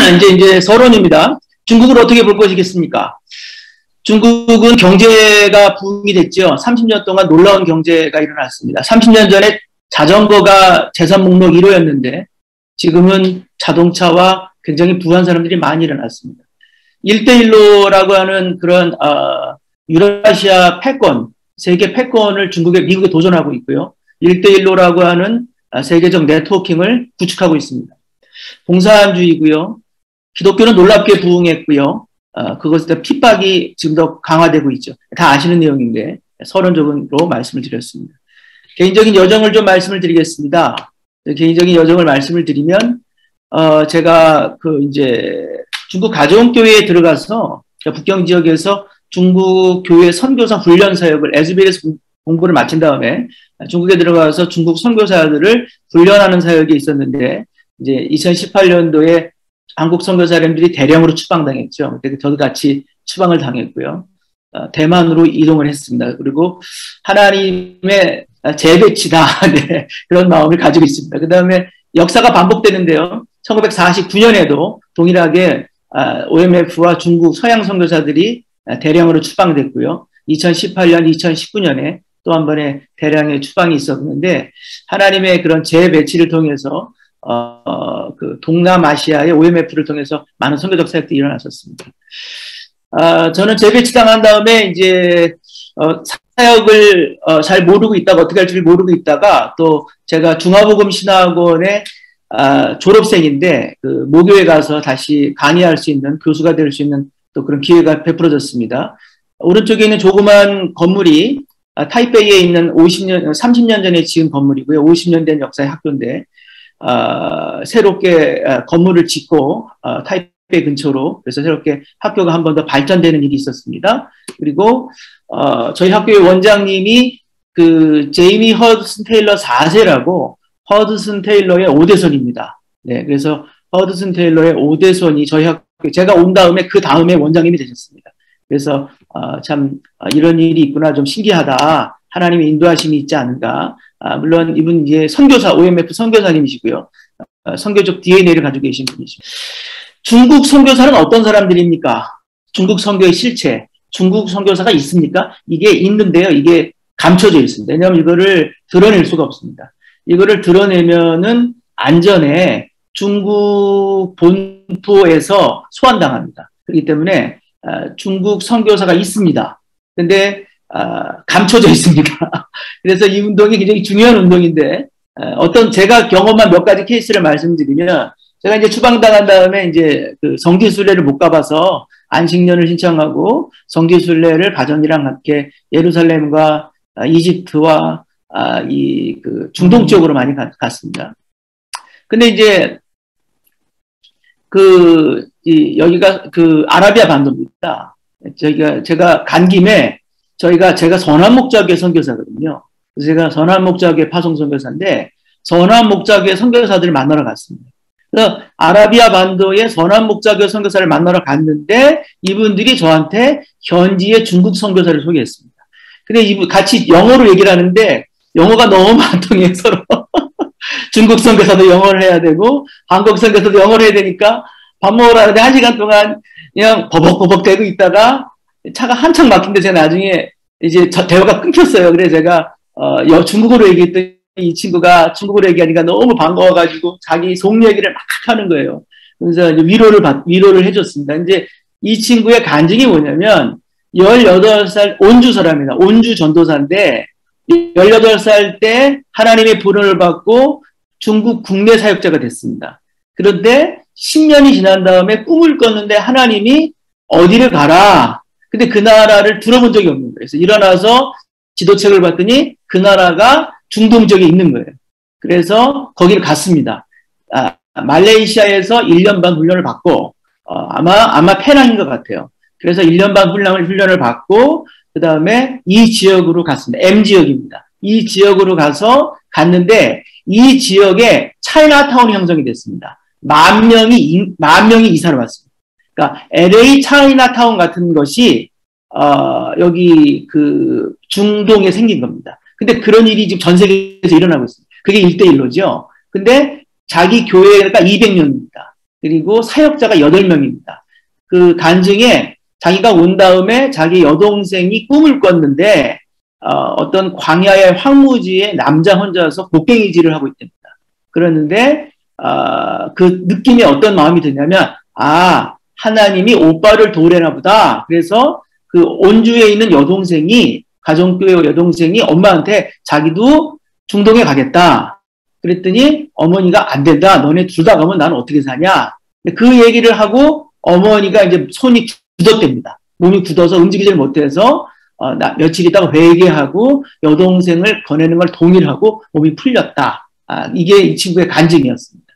이제 서론입니다. 중국을 어떻게 볼 것이겠습니까? 중국은 경제가 부흥이 됐죠. 30년 동안 놀라운 경제가 일어났습니다. 30년 전에 자전거가 재산 목록 1호였는데 지금은 자동차와 굉장히 부유한 사람들이 많이 일어났습니다. 1대1로라고 하는 그런 유라시아 패권, 세계 패권을 미국에 도전하고 있고요. 1대1로라고 하는 세계적 네트워킹을 구축하고 있습니다. 봉사주의고요. 기독교는 놀랍게 부흥했고요. 그것에 핍박이 지금 더 강화되고 있죠. 다 아시는 내용인데 서론적으로 말씀을 드렸습니다. 개인적인 여정을 좀 말씀을 드리겠습니다. 개인적인 여정을 말씀을 드리면 제가 이제 중국 가정교회에 들어가서 북경 지역에서 중국 교회 선교사 훈련 사역을 SBS 공부를 마친 다음에 중국에 들어가서 중국 선교사들을 훈련하는 사역이 있었는데 이제 2018년도에 한국 선교사님들이 대량으로 추방당했죠. 저도 같이 추방을 당했고요. 대만으로 이동을 했습니다. 그리고 하나님의 재배치다 네, 그런 마음을 가지고 있습니다. 그 다음에 역사가 반복되는데요. 1949년에도 동일하게 OMF와 중국 서양 선교사들이 대량으로 추방됐고요. 2018년, 2019년에 또 한 번의 대량의 추방이 있었는데 하나님의 그런 재배치를 통해서 동남아시아의 OMF를 통해서 많은 선교적 사역들이 일어났었습니다. 저는 재배치당한 다음에 이제 사역을 잘 모르고 있다가 어떻게 할지 모르고 있다가 또 제가 중화복음신학원의 졸업생인데 모교에 가서 다시 강의할 수 있는 교수가 될 수 있는 또 그런 기회가 베풀어졌습니다. 오른쪽에 있는 조그만 건물이 타이베이에 있는 30년 전에 지은 건물이고요. 50년 된 역사의 학교인데 새롭게 건물을 짓고 타이베이 근처로 그래서 새롭게 학교가 한 번 더 발전되는 일이 있었습니다. 그리고 저희 학교의 원장님이 제이미 허드슨 테일러 4세라고 허드슨 테일러의 5대손입니다. 네, 그래서 허드슨 테일러의 5대손이 저희 학교 제가 온 다음에 그 다음에 원장님이 되셨습니다. 그래서 참 이런 일이 있구나 좀 신기하다. 하나님의 인도하심이 있지 않은가. 물론 이분 이제 선교사 OMF 선교사님이시고요. 선교적 DNA를 가지고 계신 분이십니다. 중국 선교사는 어떤 사람들입니까? 중국 선교의 실체. 중국 선교사가 있습니까? 이게 있는데요. 이게 감춰져 있습니다. 왜냐하면 이거를 드러낼 수가 없습니다. 이거를 드러내면은 안전에 중국 본토에서 소환당합니다. 그렇기 때문에 중국 선교사가 있습니다. 근데 감춰져 있습니다. 그래서 이 운동이 굉장히 중요한 운동인데 제가 경험한 몇 가지 케이스를 말씀드리면 제가 이제 추방당한 다음에 이제 성지순례를 못 가봐서 안식년을 신청하고 성지순례를 가정이랑 함께 예루살렘과 이집트와 중동 쪽으로 많이 갔습니다. 근데 이제 여기가 아라비아 반도입니다. 제가 간 김에 제가 선한 목자교회 선교사거든요. 그래서 제가 선한 목자교회 파송 선교사인데 선한 목자교회 선교사들을 만나러 갔습니다. 그래서 아라비아 반도의 선한 목자교회 선교사를 만나러 갔는데 이분들이 저한테 현지의 중국 선교사를 소개했습니다. 근데 같이 영어로 얘기를 하는데 영어가 너무 안 통해요, 서로. 중국 선교사도 영어를 해야 되고 한국 선교사도 영어를 해야 되니까 밥 먹으러 하는데 1시간 동안 그냥 버벅버벅 대고 있다가 차가 한창 막힌데 제가 나중에 이제 대화가 끊겼어요. 그래서 제가 중국어로 얘기했더니 이 친구가 중국어로 얘기하니까 너무 반가워가지고 자기 속 얘기를 막 하는 거예요. 그래서 이제 위로를 해줬습니다. 이제 이 친구의 간증이 뭐냐면 18살 온주 사람입니다. 온주 전도사인데 18살 때 하나님의 부름을 받고 중국 국내 사역자가 됐습니다. 그런데 10년이 지난 다음에 꿈을 꿨는데 하나님이 어디를 가라. 근데 그 나라를 들어본 적이 없는 거예요. 그래서 일어나서 지도책을 봤더니 그 나라가 중동 지역에 있는 거예요. 그래서 거기를 갔습니다. 말레이시아에서 1년 반 훈련을 받고 아마 페낭인 것 같아요. 그래서 1년 반 훈련을 받고 그 다음에 이 지역으로 갔습니다. M지역입니다. 이 지역으로 갔는데 이 지역에 차이나타운이 형성이 됐습니다. 만 명이 이사를 왔습니다. 그러니까 LA 차이나타운 같은 것이 여기 중동에 생긴 겁니다. 근데 그런 일이 지금 전 세계에서 일어나고 있습니다. 그게 1대1로죠. 근데 자기 교회가 200명입니다. 그리고 사역자가 8명입니다. 그 간증에 자기가 온 다음에 자기 여동생이 꿈을 꿨는데 어떤 광야의 황무지에 남자 혼자서 곡괭이질을 하고 있답니다. 그러는데 그 느낌이 어떤 마음이 드냐면 하나님이 오빠를 도우려나 보다. 그래서 그 온주에 있는 여동생이 가정교회 여동생이 엄마한테 자기도 중동에 가겠다. 그랬더니 어머니가 안 된다. 너네 둘 다 가면 나는 어떻게 사냐. 그 얘기를 하고 어머니가 이제 손이 굳었답니다. 몸이 굳어서 움직이질 못해서 며칠 있다가 회개하고 여동생을 거내는 걸 동의하고 몸이 풀렸다. 이게 이 친구의 간증이었습니다.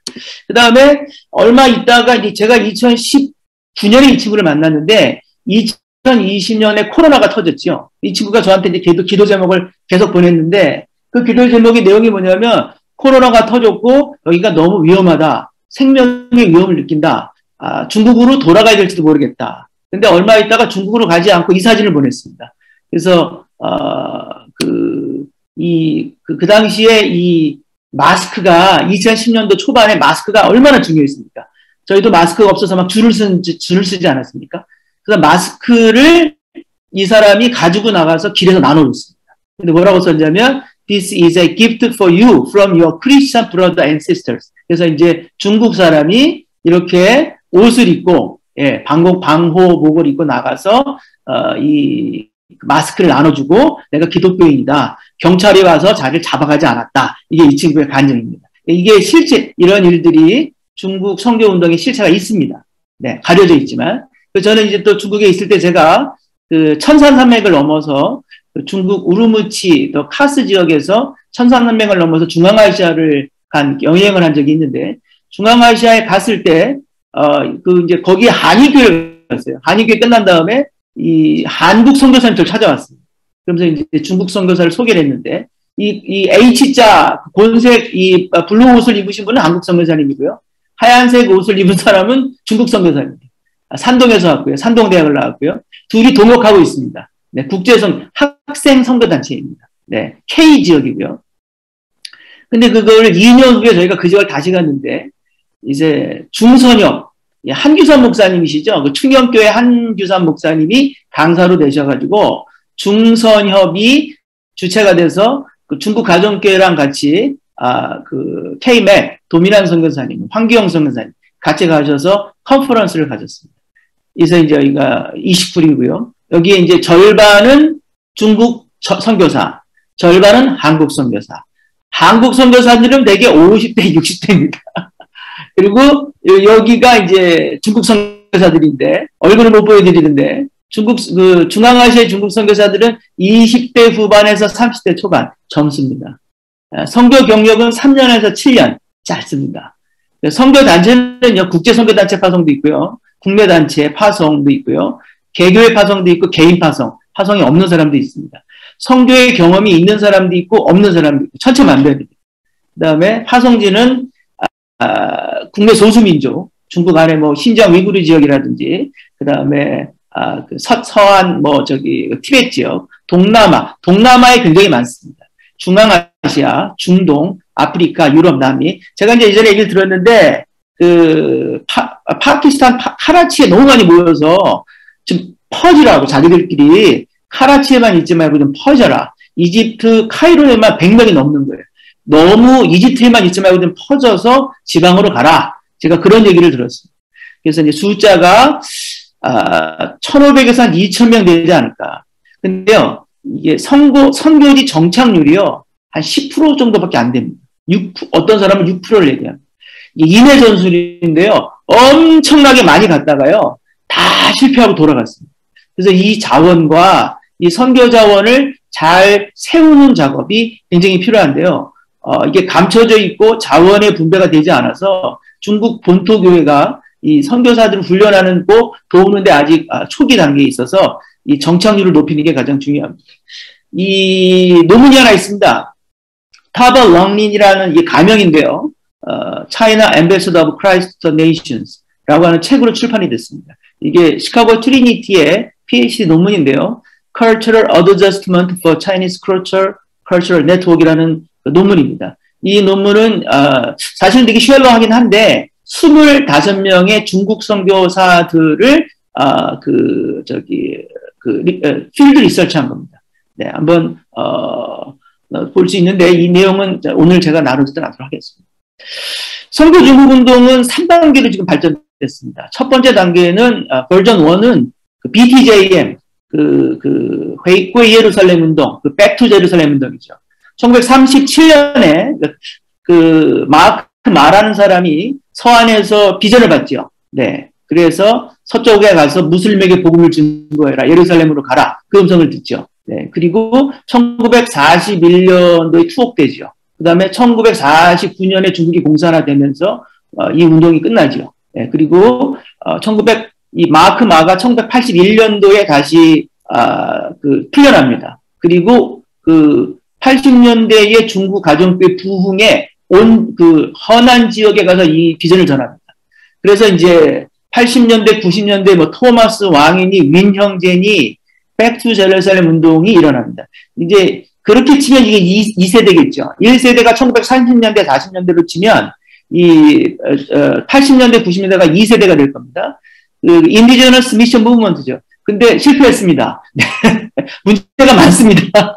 그 다음에 얼마 있다가 이제 제가 2019년에 이 친구를 만났는데 2020년에 코로나가 터졌죠. 이 친구가 저한테 이제 기도 제목을 계속 보냈는데 그 기도 제목의 내용이 뭐냐면 코로나가 터졌고 여기가 너무 위험하다. 생명의 위험을 느낀다. 중국으로 돌아가야 될지도 모르겠다. 근데 얼마 있다가 중국으로 가지 않고 이 사진을 보냈습니다. 그래서 그 당시에 이 마스크가 2010년도 초반에 마스크가 얼마나 중요했습니까? 저희도 마스크가 없어서 막 줄을 쓰지 않았습니까? 그래서 마스크를 이 사람이 가지고 나가서 길에서 나눠줬습니다. 근데 뭐라고 썼냐면 This is a gift for you from your Christian brother and sisters. 그래서 이제 중국 사람이 이렇게 옷을 입고 방호복을 입고 나가서 이 마스크를 나눠주고 내가 기독교인이다. 경찰이 와서 자기를 잡아가지 않았다. 이게 이 친구의 간증입니다. 이게 실제 이런 일들이 중국 선교운동의 실체가 있습니다. 네, 가려져 있지만. 저는 이제 또 중국에 있을 때 제가 그 천산산맥을 넘어서 그 중국 우르무치 또 카스 지역에서 천산산맥을 넘어서 중앙아시아를 여행을 한 적이 있는데 중앙아시아에 갔을 때 이제 거기 한의교회를 갔어요. 한의교회 끝난 다음에 이 한국 선교사님들 찾아왔습니다. 그러면서 이제 중국 선교사를 소개를 했는데 이 H자 본색 이 블루 옷을 입으신 분은 한국 선교사님이고요. 하얀색 옷을 입은 사람은 중국 선교사입니다. 산동에서 왔고요. 산동대학을 나왔고요. 둘이 동역하고 있습니다. 네, 국제성 학생 선교단체입니다. 네, K 지역이고요. 근데 그걸 2년 후에 저희가 그 지역을 다시 갔는데 이제 중선협 한규선 목사님이시죠. 그 충영교회 한규선 목사님이 강사로 되셔가지고 중선협이 주체가 돼서 그 중국 가정교회랑 같이 그 K-맥 도미난 선교사님, 황규영 선교사님 같이 가셔서 컨퍼런스를 가졌습니다. 그래서 이제 여기가 29이고요. 여기에 이제 절반은 중국 선교사, 절반은 한국 선교사. 한국 선교사들은 대개 50대, 60대입니다. 그리고 여기가 이제 중국 선교사들인데 얼굴을 못 보여드리는데 중앙아시아의 중국 선교사들은 20대 후반에서 30대 초반 젊습니다. 선교 경력은 3년에서 7년 짧습니다. 선교 단체는요 국제 선교 단체 파송도 있고요, 국내 단체 파송도 있고요, 개교회 파송도 있고 개인 파송이 없는 사람도 있습니다. 선교의 경험이 있는 사람도 있고 없는 사람도 있고 천차만별입니다. 그다음에 파송지는 국내 소수민족, 중국 안에 뭐 신장 위구르 지역이라든지 그다음에 그 서한 티베트 지역, 동남아에 굉장히 많습니다. 중앙아시아, 중동, 아프리카, 유럽, 남미. 제가 이제 예전에 얘기를 들었는데 그 파키스탄 카라치에 너무 많이 모여서 좀 퍼지라고 자기들끼리 카라치에만 있지 말고 좀 퍼져라. 이집트 카이로에만 100명이 넘는 거예요. 너무 이집트에만 있지 말고 좀 퍼져서 지방으로 가라. 제가 그런 얘기를 들었습니다. 그래서 이제 숫자가 1,500에서 한 2,000명 되지 않을까. 근데요, 이게 선교지 정착률이요, 한 10% 정도밖에 안 됩니다. 어떤 사람은 6%를 얘기합니다. 인해 전술인데요, 엄청나게 많이 갔다가요, 다 실패하고 돌아갔습니다. 그래서 이 자원과 이 선교 자원을 잘 세우는 작업이 굉장히 필요한데요. 이게 감춰져 있고 자원의 분배가 되지 않아서 중국 본토 교회가 이 선교사들을 훈련하는 거 도우는데 아직 초기 단계에 있어서 이 정착률을 높이는 게 가장 중요합니다. 이 논문이 하나 있습니다. 타버 렁린이라는 이 가명인데요. China Ambassador of Christ to Nations 라고 하는 책으로 출판이 됐습니다. 이게 시카고 트리니티의 PhD 논문인데요. Cultural Adjustment for Chinese Cultural Network이라는 논문입니다. 이 논문은 사실 되게 쉘러하긴 한데 25명의 중국 선교사들을 필드 리서치한 겁니다. 네, 한번 볼 수 있는데 이 내용은 오늘 제가 나누지도 않도록 하겠습니다. 선교 중국 운동은 3단계로 지금 발전됐습니다. 첫 번째 단계는 버전 1은 BTJM 회귀 예루살렘 운동, 백투 제루살렘 운동이죠. 1937년에 마크 마라는 사람이 서안에서 비전을 받죠. 네. 그래서 서쪽에 가서 무슬림에게 복음을 증거해라. 예루살렘으로 가라. 그 음성을 듣죠. 네. 그리고 1941년도에 투옥되죠. 그 다음에 1949년에 중국이 공산화되면서 이 운동이 끝나죠. 네. 그리고 이 마크 마가 1981년도에 다시 풀려납니다. 그리고 80년대의 중국 가정교회 부흥에 온 허난 지역에 가서 이 비전을 전합니다. 그래서 이제 80년대, 90년대 토마스 왕이니 윈 형제니 백투 제루살렘 운동이 일어납니다. 이제 그렇게 치면 이게 2세대겠죠. 1세대가 1930년대, 40년대로 치면 80년대, 90년대가 2세대가 될 겁니다. 인디지너스 미션 무브먼트죠. 근데 실패했습니다. 문제가 많습니다.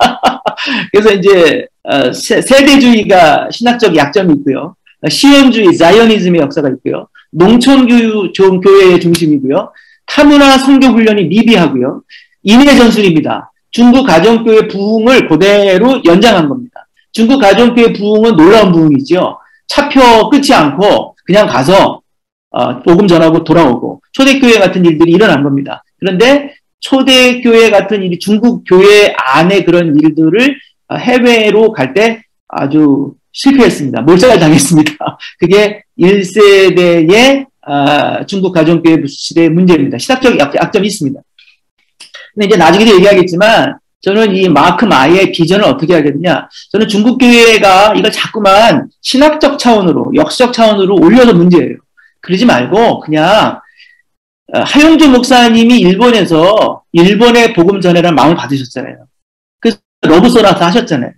그래서 이제 세대주의가 신학적 약점이 있고요. 시온주의, 자이어니즘의 역사가 있고요. 농촌교회의 중심이고요. 타문화 선교훈련이 미비하고요. 인해 전술입니다. 중국 가정교회 부흥을 그대로 연장한 겁니다. 중국 가정교회 부흥은 놀라운 부흥이죠. 차표 끊지 않고 그냥 가서 복음 전하고 돌아오고 초대교회 같은 일들이 일어난 겁니다. 그런데 초대교회 같은 일이 중국 교회 안에 그런 일들을 해외로 갈 때 아주 실패했습니다. 몰살을 당했습니다. 그게 1세대의 중국 가정교회 시대의 문제입니다. 신학적 약점이 있습니다. 근데 이제 나중에도 얘기하겠지만 저는 이 마크 마의 비전을 어떻게 하겠느냐. 저는 중국 교회가 이걸 자꾸만 신학적 차원으로 역사적 차원으로 올려서 문제예요. 그러지 말고 그냥 하용조 목사님이 일본에서 일본의 복음 전해라는 마음을 받으셨잖아요. 그래서 러브 소나타 하셨잖아요.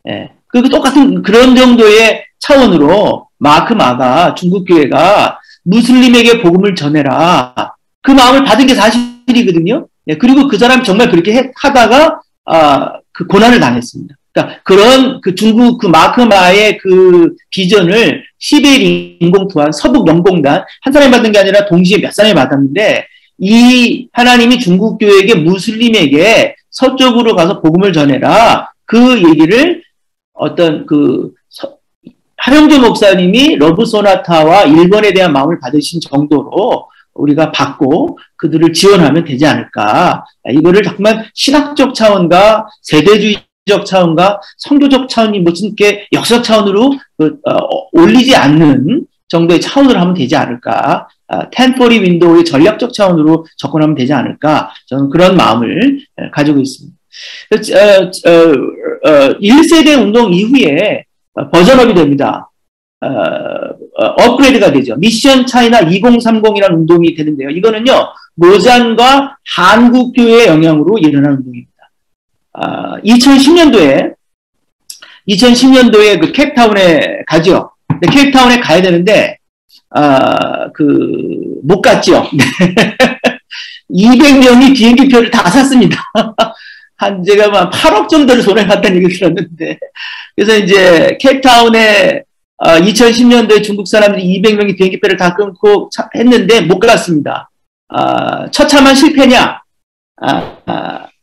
예. 그리고 똑같은 그런 정도의 차원으로 마크 마가 중국 교회가 무슬림에게 복음을 전해라. 그 마음을 받은 게 사실이거든요. 예. 그리고 그 사람이 정말 그렇게 하다가 그 고난을 당했습니다. 그러니까 그런 중국 마크 마의 비전을 시베리 인공투한 서북 연공단 한 사람이 받은 게 아니라 동시에 몇 사람이 받았는데 이 하나님이 중국 교회에게 무슬림에게 서쪽으로 가서 복음을 전해라. 그 얘기를 하영조 목사님이 러브 소나타와 일본에 대한 마음을 받으신 정도로 우리가 받고 그들을 지원하면 되지 않을까. 이거를 자꾸만 신학적 차원과 세대주의적 차원과 선교적 차원이 무슨 게 역사적 차원으로 올리지 않는 정도의 차원으로 하면 되지 않을까. 1040 윈도우의 전략적 차원으로 접근하면 되지 않을까. 저는 그런 마음을 가지고 있습니다. 1세대 운동 이후에 버전업이 됩니다. 업그레이드가 되죠. 미션 차이나 2030이라는 운동이 되는데요. 이거는요, 로잔과 한국교회의 영향으로 일어난 운동입니다. 2010년도에 그 케이프타운에 가죠. 케이프타운에 가야 되는데, 못 갔죠. 200명이 비행기표를 다 샀습니다. 제가 8억 정도를 손해 봤다는 얘기를 들었는데. 그래서 이제 케이프타운에 2010년도에 중국 사람들이 200명이 비행기표를 다 끊고 했는데 못 갔습니다. 처참한 실패냐?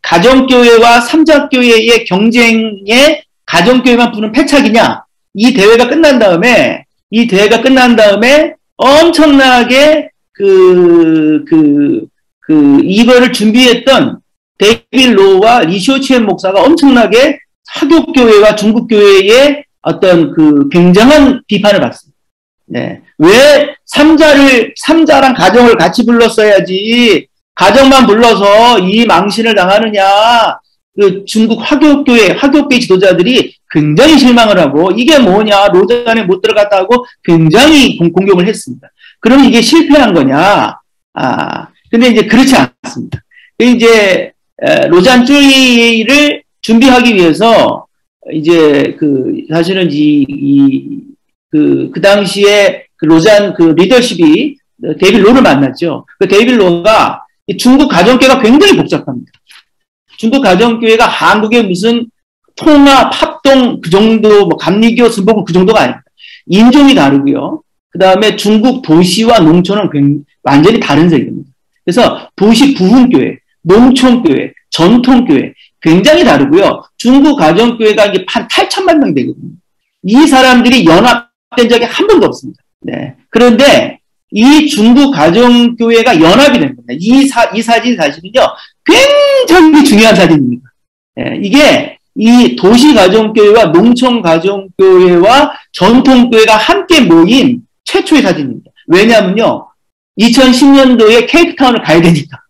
가정교회와 삼자교회의 경쟁에 가정교회만 부는 패착이냐? 이 대회가 끝난 다음에 엄청나게 이거를 준비했던 데이빗 로우와 리쇼치엔 목사가 엄청나게 사교교회와 중국교회의 어떤 굉장한 비판을 받습니다. 네. 왜 삼자랑 가정을 같이 불렀어야지, 가정만 불러서 이 망신을 당하느냐, 중국 화교교회 지도자들이 굉장히 실망을 하고, 이게 뭐냐, 로잔에 못 들어갔다 하고 굉장히 공격을 했습니다. 그럼 이게 실패한 거냐? 근데 이제 그렇지 않습니다. 이제, 로잔주의를 준비하기 위해서, 이제 사실은 그 당시에 그 로잔 그 리더십이 데이빗 로를 만났죠. 그 데이빗 로가 중국 가정교회가 굉장히 복잡합니다. 중국 가정교회가 한국의 무슨 통합, 합동 그 정도, 뭐 감리교, 순복음 그 정도가 아닙니다. 인종이 다르고요. 그 다음에 중국 도시와 농촌은 완전히 다른 세계입니다. 그래서 도시 부흥교회, 농촌교회, 전통교회 굉장히 다르고요. 중국 가정교회가 이게 한 8천만 명 되거든요. 이 사람들이 연합된 적이 한 번도 없습니다. 네. 그런데 이 중국 가정교회가 연합이 된 겁니다. 이 사진 사실은요, 굉장히 중요한 사진입니다. 네. 이게 이 도시 가정교회와 농촌 가정교회와 전통교회가 함께 모인 최초의 사진입니다. 왜냐하면요, 2010년도에 케이프타운을 가야 되니까.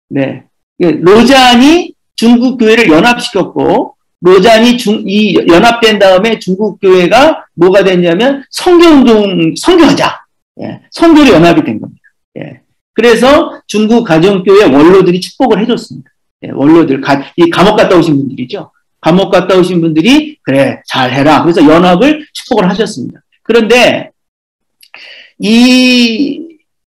네. 로잔이 중국 교회를 연합시켰고, 로잔이 이 연합된 다음에 중국 교회가 뭐가 됐냐면 선교하자. 예, 선교로 연합이 된 겁니다. 예. 그래서 중국 가정교회 원로들이 축복을 해줬습니다. 예, 원로들, 이 감옥 갔다 오신 분들이죠. 감옥 갔다 오신 분들이 그래 잘해라. 그래서 연합을 축복을 하셨습니다. 그런데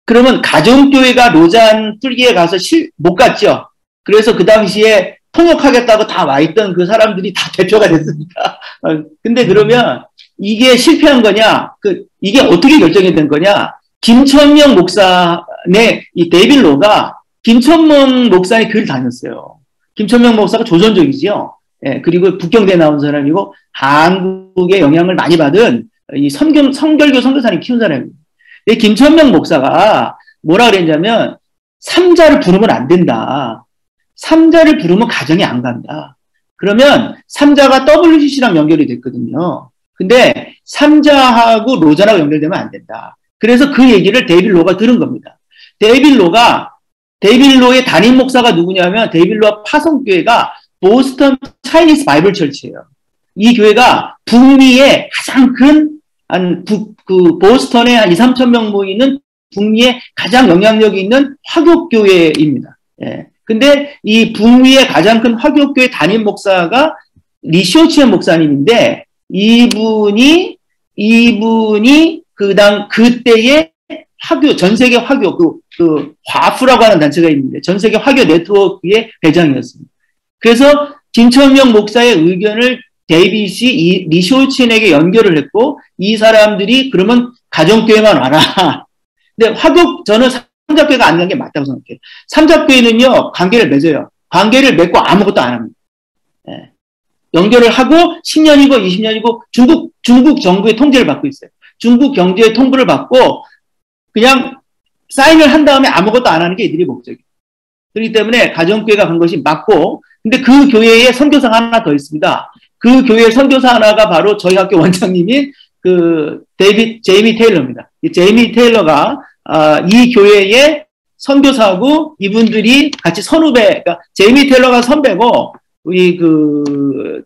그러면 가정교회가 로잔 뚫기에 가서 못 갔죠. 그래서 그 당시에 통역하겠다고 다 와 있던 그 사람들이 다 대표가 됐습니다. 근데 그러면 이게 실패한 거냐? 이게 어떻게 결정이 된 거냐? 김천명 목사의 이 데이빗 로가 김천명 목사의 교회를 다녔어요. 김천명 목사가 조선족이지요. 예, 그리고 북경대 나온 사람이고 한국의 영향을 많이 받은 이 성결교 선교사님 키운 사람입니다. 김천명 목사가 뭐라 그랬냐면 삼자를 부르면 안 된다. 삼자를 부르면 가정이 안 간다. 그러면 삼자가 WCC랑 연결이 됐거든요. 근데 삼자하고 로잔하고 연결되면 안 된다. 그래서 그 얘기를 데이빗 로가 들은 겁니다. 데이빗 로의 담임 목사가 누구냐면 데이빗 로 파송교회가 보스턴 차이니스 바이블 철치예요. 이 교회가 북미의 가장 큰 보스턴에 한 2, 3천 명 모이는 북미의 가장 영향력이 있는 화교교회입니다. 예. 근데 이 북미의 가장 큰 화교교회 담임 목사가 리쇼치엔 목사님인데 이분이 그때의 화교, 전 세계 화교, 화프라고 하는 단체가 있는데 전 세계 화교 네트워크의 회장이었습니다. 그래서 김천명 목사의 의견을 데이빗이 리쇼치엔에게 연결을 했고 이 사람들이 그러면 가정교회만 와라. 근데 저는 삼자교회가 안 간 게 맞다고 생각해요. 삼자교회는요, 관계를 맺어요. 관계를 맺고 아무것도 안 합니다. 예. 연결을 하고 10년이고 20년이고 중국 정부의 통제를 받고 있어요. 중국 경제의 통보를 받고 그냥 사인을 한 다음에 아무것도 안 하는 게 이들이 목적이에요. 그렇기 때문에 가정교회가 간 것이 맞고, 근데 그 교회에 선교사가 하나 더 있습니다. 그 교회의 선교사 하나가 바로 저희 학교 원장님인 제이미 테일러입니다. 이 제이미 테일러가 이 교회의 선교사고 이분들이 같이 선후배, 그러니까 제이미 테일러가 선배고 우리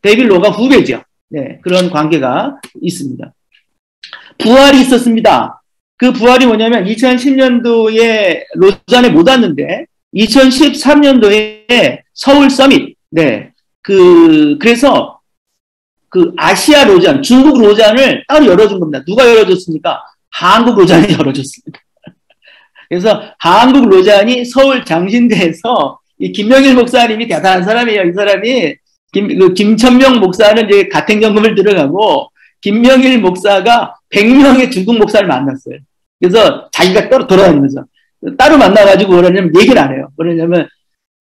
데이빗 로가 후배죠. 네, 그런 관계가 있습니다. 부활이 있었습니다. 그 부활이 뭐냐면 2010년도에 로잔에 못 왔는데 2013년도에 서울 서밋. 네. 그래서 아시아 로잔, 중국 로잔을 따로 열어준 겁니다. 누가 열어줬습니까? 한국 로잔이 열어줬습니다. 그래서 한국 로잔이 서울 장신대에서 이 김명일 목사님이 대단한 사람이에요. 이 사람이 김천명 목사는 이제 가택연금을 들어가고 김명일 목사가 100명의 중국 목사를 만났어요. 그래서 자기가 따로 돌아다니면서 따로 만나가지고 뭐라냐면 얘기를 안 해요. 뭐냐면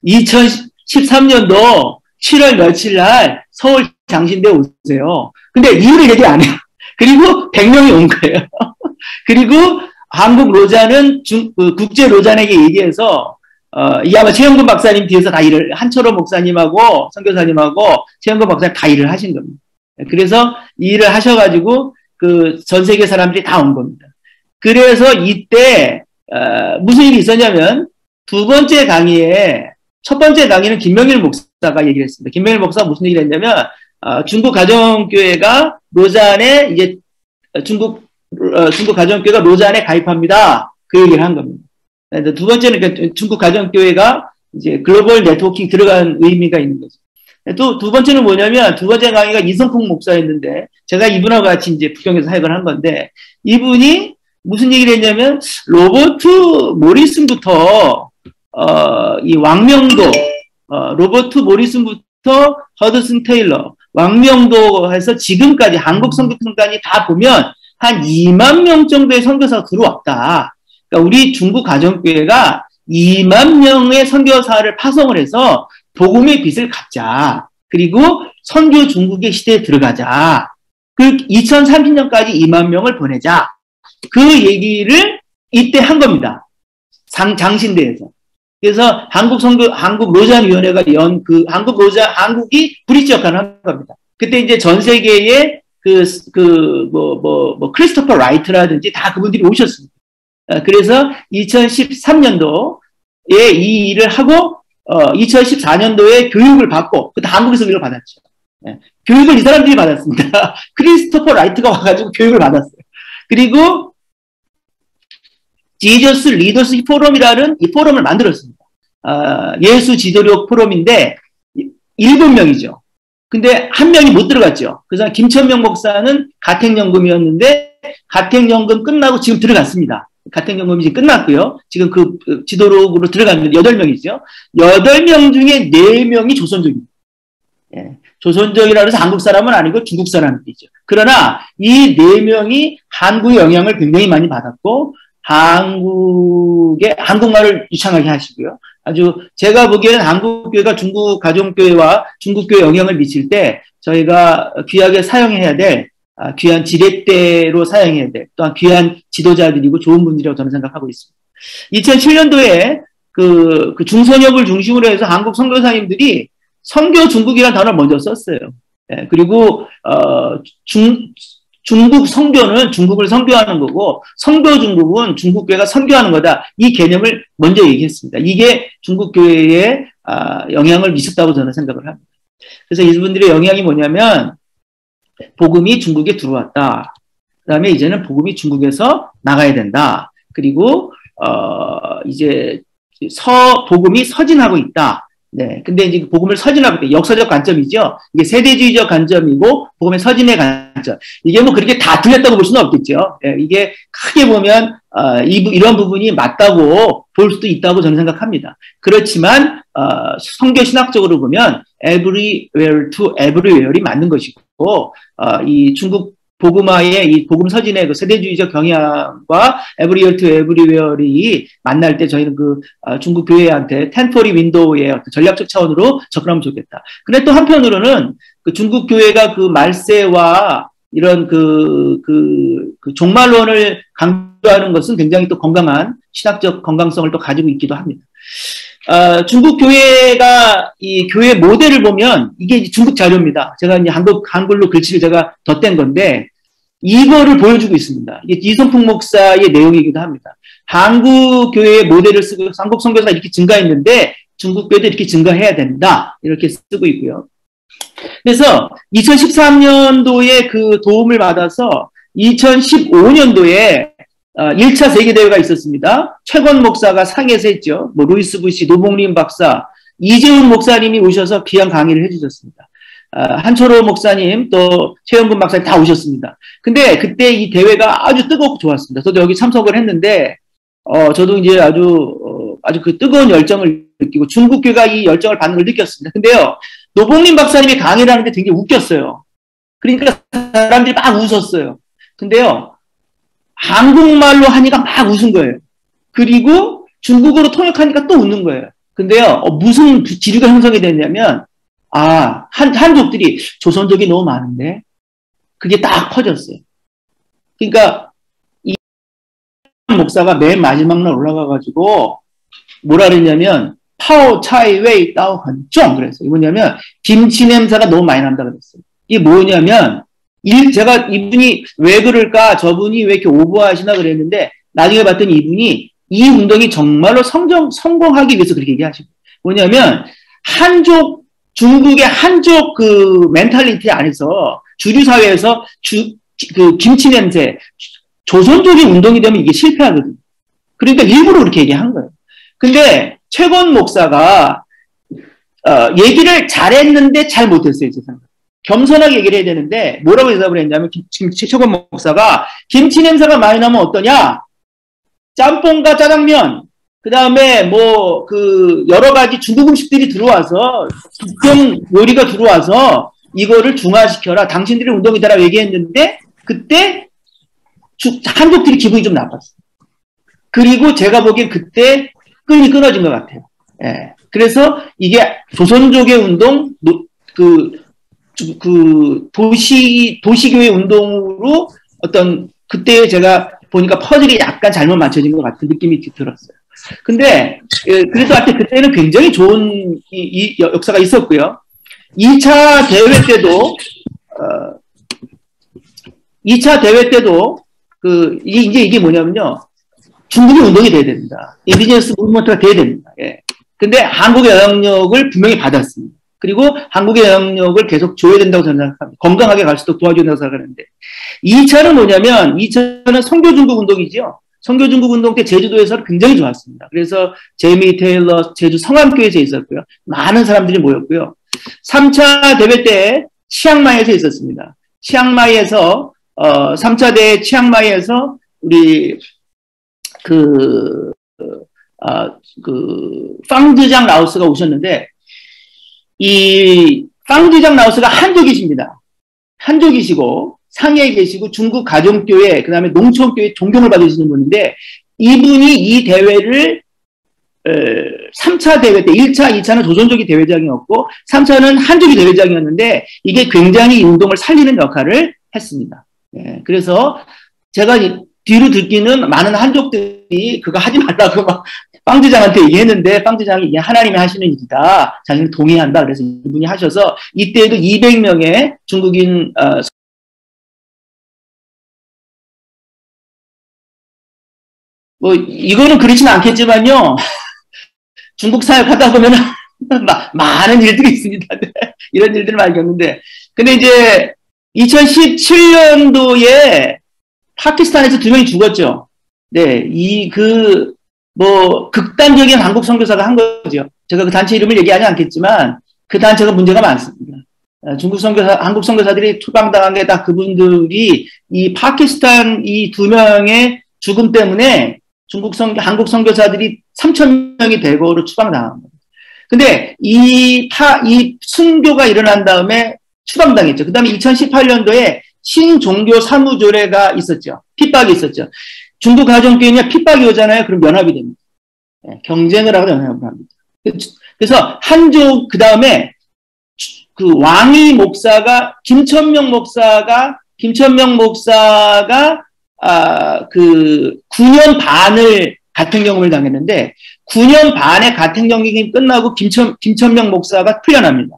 2013년도 7월 며칠 날 서울 장신대 오세요. 근데 이유를 얘기 안 해요. 그리고 100명이 온 거예요. 그리고 한국 로잔은 국제 로잔에게 얘기해서 이 아마 최영근 박사님 뒤에서 다 일을 한철호 목사님하고 선교사님하고 최영근 박사님 다 일을 하신 겁니다. 그래서 이 일을 하셔가지고 전 세계 사람들이 다 온 겁니다. 그래서 이때 무슨 일이 있었냐면 두 번째 강의에 첫 번째 강의는 김명일 목사가 얘기를 했습니다. 김명일 목사가 무슨 얘기를 했냐면 중국 가정교회가 로잔에 이제 중국 가정교회가 로잔에 가입합니다. 그 얘기를 한 겁니다. 두 번째는 중국 가정교회가 이제 글로벌 네트워킹 들어간 의미가 있는 거죠. 또 두 번째는 뭐냐면 두 번째 강의가 이성풍 목사였는데 제가 이분하고 같이 이제 북경에서 사역을 한 건데 이분이 무슨 얘기를 했냐면, 로버트 모리슨부터, 이 왕명도, 로버트 모리슨부터 허드슨 테일러, 왕명도 해서 지금까지 한국 선교팀까지 다 보면 한 2만 명 정도의 선교사가 들어왔다. 그러니까 우리 중국 가정교회가 2만 명의 선교사를 파송을 해서 복음의 빛을 갚자. 그리고 선교 중국의 시대에 들어가자. 그 2030년까지 2만 명을 보내자. 그 얘기를 이때 한 겁니다. 장신대에서. 그래서 한국 로잔위원회가 한국이 브릿지 역할을 한 겁니다. 그때 이제 전 세계에 크리스토퍼 라이트라든지 다 그분들이 오셨습니다. 그래서 2013년도에 이 일을 하고, 2014년도에 교육을 받고, 그때 한국에서 교육을 받았죠. 교육을 이 사람들이 받았습니다. 크리스토퍼 라이트가 와가지고 교육을 받았어요. 그리고, 지저스 리더스 포럼이라는 이 포럼을 만들었습니다. 예수 지도력 포럼인데, 7명이죠. 근데 한 명이 못 들어갔죠. 그래서 김천명 목사는 가택연금이었는데, 가택연금 끝나고 지금 들어갔습니다. 가택연금이 지금 끝났고요. 지금 그 지도록으로 들어갔는데 8명이죠. 8명 중에 4명이 조선족입니다. 예. 조선족이라 해서 한국 사람은 아니고 중국 사람들이죠. 그러나 이 4명이 한국의 영향을 굉장히 많이 받았고, 한국말을 유창하게 하시고요. 아주 제가 보기에는 한국교회가 중국 가정교회와 중국교회 영향을 미칠 때 저희가 귀하게 사용해야 될 귀한 지렛대로 사용해야 될 또한 귀한 지도자들이고 좋은 분들이라고 저는 생각하고 있습니다. 2007년도에 그 중선역을 중심으로 해서 한국 선교사님들이 선교 중국이라는 단어를 먼저 썼어요. 예, 그리고 중국 선교는 중국을 선교하는 거고 선교 중국은 중국교회가 선교하는 거다. 이 개념을 먼저 얘기했습니다. 이게 중국교회에 영향을 미쳤다고 저는 생각을 합니다. 그래서 이분들의 영향이 뭐냐면 복음이 중국에 들어왔다. 그 다음에 이제는 복음이 중국에서 나가야 된다. 그리고 이제 복음이 서진하고 있다. 네. 근데 이제 복음을 서진하고 있다. 역사적 관점이죠. 이게 세대주의적 관점이고 복음의 서진의 관점. 이게 뭐 그렇게 다 틀렸다고 볼 수는 없겠죠. 네. 이게 크게 보면 이런 부분이 맞다고 볼 수도 있다고 저는 생각합니다. 그렇지만 선교 신학적으로 보면 everywhere to everywhere이 맞는 것이고 이 중국 복음화의 이 복음 서진의 그 세대주의적 경향과 everywhere to everywhere이 만날 때 저희는 중국 교회한테 텐포리 윈도우의 어떤 전략적 차원으로 접근하면 좋겠다. 근데 또 한편으로는 그 중국 교회가 그 말세와 이런 종말론을 강조하는 것은 굉장히 또 건강한 신학적 건강성을 또 가지고 있기도 합니다. 중국 교회가 이 교회 모델을 보면 이게 중국 자료입니다. 제가 이제 한글로 글씨를 제가 덧댄 건데 이거를 보여주고 있습니다. 이게 이성풍 목사의 내용이기도 합니다. 한국 교회의 모델을 쓰고 한국 선교사가 이렇게 증가했는데 중국 교회도 이렇게 증가해야 된다. 이렇게 쓰고 있고요. 그래서 2013년도에 그 도움을 받아서 2015년도에 1차 세계대회가 있었습니다. 최건 목사가 상해서 했죠. 루이스 부시, 노봉림 박사, 이재훈 목사님이 오셔서 귀한 강의를 해주셨습니다. 한철호 목사님, 또 최영근 박사님 다 오셨습니다. 근데 그때 이 대회가 아주 뜨겁고 좋았습니다. 저도 여기 참석을 했는데, 저도 이제 아주 그 뜨거운 열정을 느끼고 중국교회가 이 열정을 받는 걸 느꼈습니다. 근데요, 노봉림 박사님이 강의를 하는데 되게 웃겼어요. 그러니까 사람들이 막 웃었어요. 근데요, 한국말로 하니까 막 웃은 거예요. 그리고 중국어로 통역하니까 또 웃는 거예요. 근데요, 무슨 지류가 형성이 됐냐면, 한족들이 조선족이 너무 많은데, 그게 딱 퍼졌어요. 그러니까, 이 목사가 맨 마지막 날 올라가가지고, 뭐라 그랬냐면, 파오 차이 웨이 따오 헌쫑 그랬어요. 뭐냐면, 김치 냄새가 너무 많이 난다 그랬어요. 이게 뭐냐면, 제가 이분이 왜 그럴까, 저분이 왜 이렇게 오버하시나 그랬는데, 나중에 봤더니 이분이 이 운동이 정말로 성공하기 위해서 그렇게 얘기하시고, 뭐냐면, 중국의 한족 그 멘탈리티 안에서, 주류 사회에서 그 김치 냄새, 조선족의 운동이 되면 이게 실패하거든요. 그러니까 일부러 그렇게 얘기한 거예요. 근데 최건 목사가, 얘기를 잘했는데 잘 못했어요, 제 생각에. 겸손하게 얘기를 해야 되는데 뭐라고 대답을 했냐면 지금 최초권 목사가 김치 냄새가 많이 나면 어떠냐? 짬뽕과 짜장면 그 다음에 뭐 그 여러 가지 중국 음식들이 들어와서 국경 요리가 들어와서 이거를 중화시켜라. 당신들이 운동이다라고 얘기했는데 그때 한족들이 기분이 좀 나빴어요. 그리고 제가 보기엔 그때 끈이 끊어진 것 같아요. 예. 그래서 이게 조선족의 운동, 도시교회 운동으로 어떤 그때 제가 보니까 퍼즐이 약간 잘못 맞춰진 것 같은 느낌이 들었어요. 근데 그래도 하여튼 그때는 굉장히 좋은 이 역사가 있었고요. 2차 대회 때도 2차 대회 때도 이제 이게 뭐냐면요. 중국이 운동이 돼야 됩니다. 인디지너스 무브먼트가 돼야 됩니다. 예. 근데 한국의 영향력을 분명히 받았습니다. 그리고 한국의 영향력을 계속 줘야 된다고 생각합니다. 건강하게 갈 수 있도록 도와줘야 된다고 생각하는데 2차는 뭐냐면 2차는 선교중국 운동이죠. 선교중국 운동 때 제주도에서 굉장히 좋았습니다. 그래서 제이미 테일러 제주 성암교회에서 있었고요. 많은 사람들이 모였고요. 3차 대회 때 치앙마이에서 있었습니다. 치앙마이에서 3차 대회 치앙마이에서 우리 빵드장 라오스가 오셨는데 이 빵드장 라오스가 한족이십니다. 한족이시고 상해에 계시고 중국 가정교회 그다음에 농촌교회 존경을 받으시는 분인데 이분이 이 대회를 3차 대회 때 1차, 2차는 조선족이 대회장이었고 3차는 한족이 대회장이었는데 이게 굉장히 이 운동을 살리는 역할을 했습니다. 예, 그래서 제가 뒤로 듣기는 많은 한족들이 그거 하지 말라고 막 빵지장한테 얘기했는데 빵지장이 이게 하나님이 하시는 일이다. 자신을 동의한다. 그래서 이분이 하셔서 이때에도 200명의 중국인 뭐 이거는 그렇지는 않겠지만요. 중국 사역하다 보면 많은 일들이 있습니다. 이런 일들을 많이 겪는데 근데 이제 2017년도에 파키스탄에서 2명이 죽었죠. 네, 극단적인 한국 선교사가 한 거죠. 제가 그 단체 이름을 얘기하지 않겠지만, 그 단체가 문제가 많습니다. 한국 선교사들이 추방당한 게 다 그분들이 이 파키스탄 이 2명의 죽음 때문에 한국 선교사들이 3,000명이 대거로 추방당한 거예요. 근데 이 순교가 일어난 다음에 추방당했죠. 그 다음에 2018년도에 신종교 사무조례가 있었죠. 핍박이 있었죠. 중국 가정교회는 핍박이 오잖아요. 그럼 연합이 됩니다. 네, 경쟁을 하고 연합을 합니다. 그래서 한족 그 다음에 그 왕이 목사가 김천명 목사가 9년 반을 같은 경험을 당했는데 9년 반의 같은 경험이 끝나고 김천명 목사가 풀려납니다.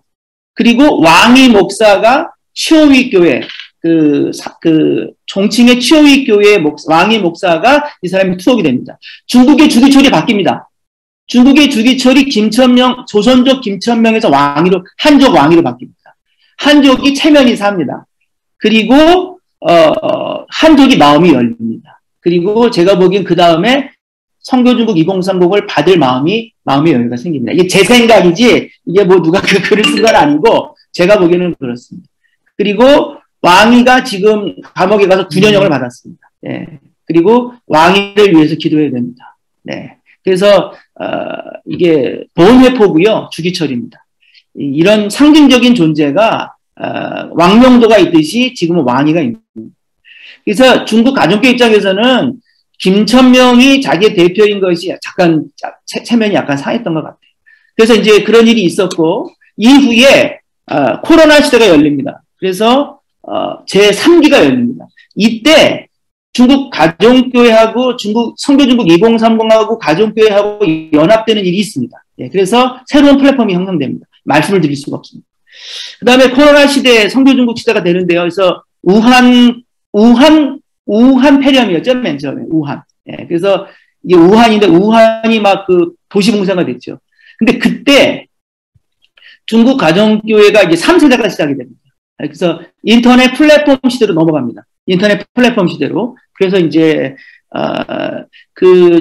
그리고 왕이 목사가 치오위 교회 종칭의 치오위 교회 왕이 목사가 이 사람이 투옥이 됩니다. 중국의 주기철이 바뀝니다. 중국의 주기철이 조선족 김천명에서 한족 왕위로 바뀝니다. 한족이 체면이 삽니다. 그리고 한족이 마음이 열립니다. 그리고 제가 보기엔 그 다음에 선교중국 2030을 받을 마음의 여유가 생깁니다. 이게 제 생각이지 이게 뭐 누가 그 글을 쓴 건 아니고 제가 보기에는 그렇습니다. 그리고 왕위가 지금 감옥에 가서 9년형을 받았습니다. 예. 그리고 왕위를 위해서 기도해야 됩니다. 네. 그래서 이게 보훈회포고요. 주기철입니다. 이런 상징적인 존재가 왕명도가 있듯이 지금은 왕위가 있는 거예요. 그래서 중국 가정교회 입장에서는 김천명이 자기의 대표인 것이 잠깐 체면이 약간 상했던 것 같아요. 그래서 이제 그런 일이 있었고 이후에 코로나 시대가 열립니다. 그래서 제3기가 열립니다. 이때 중국 가정교회하고 선교중국 2030하고 가정교회하고 연합되는 일이 있습니다. 예, 그래서 새로운 플랫폼이 형성됩니다. 말씀을 드릴 수가 없습니다. 그 다음에 코로나 시대, 선교중국 시대가 되는데요. 그래서 우한 폐렴이었죠, 맨 처음에. 우한. 예, 그래서 이게 우한인데, 우한이 막 도시 봉쇄가 됐죠. 근데 그때 중국 가정교회가 이제 3세대가 시작이 됩니다. 그래서 인터넷 플랫폼 시대로 넘어갑니다. 인터넷 플랫폼 시대로. 그래서 이제,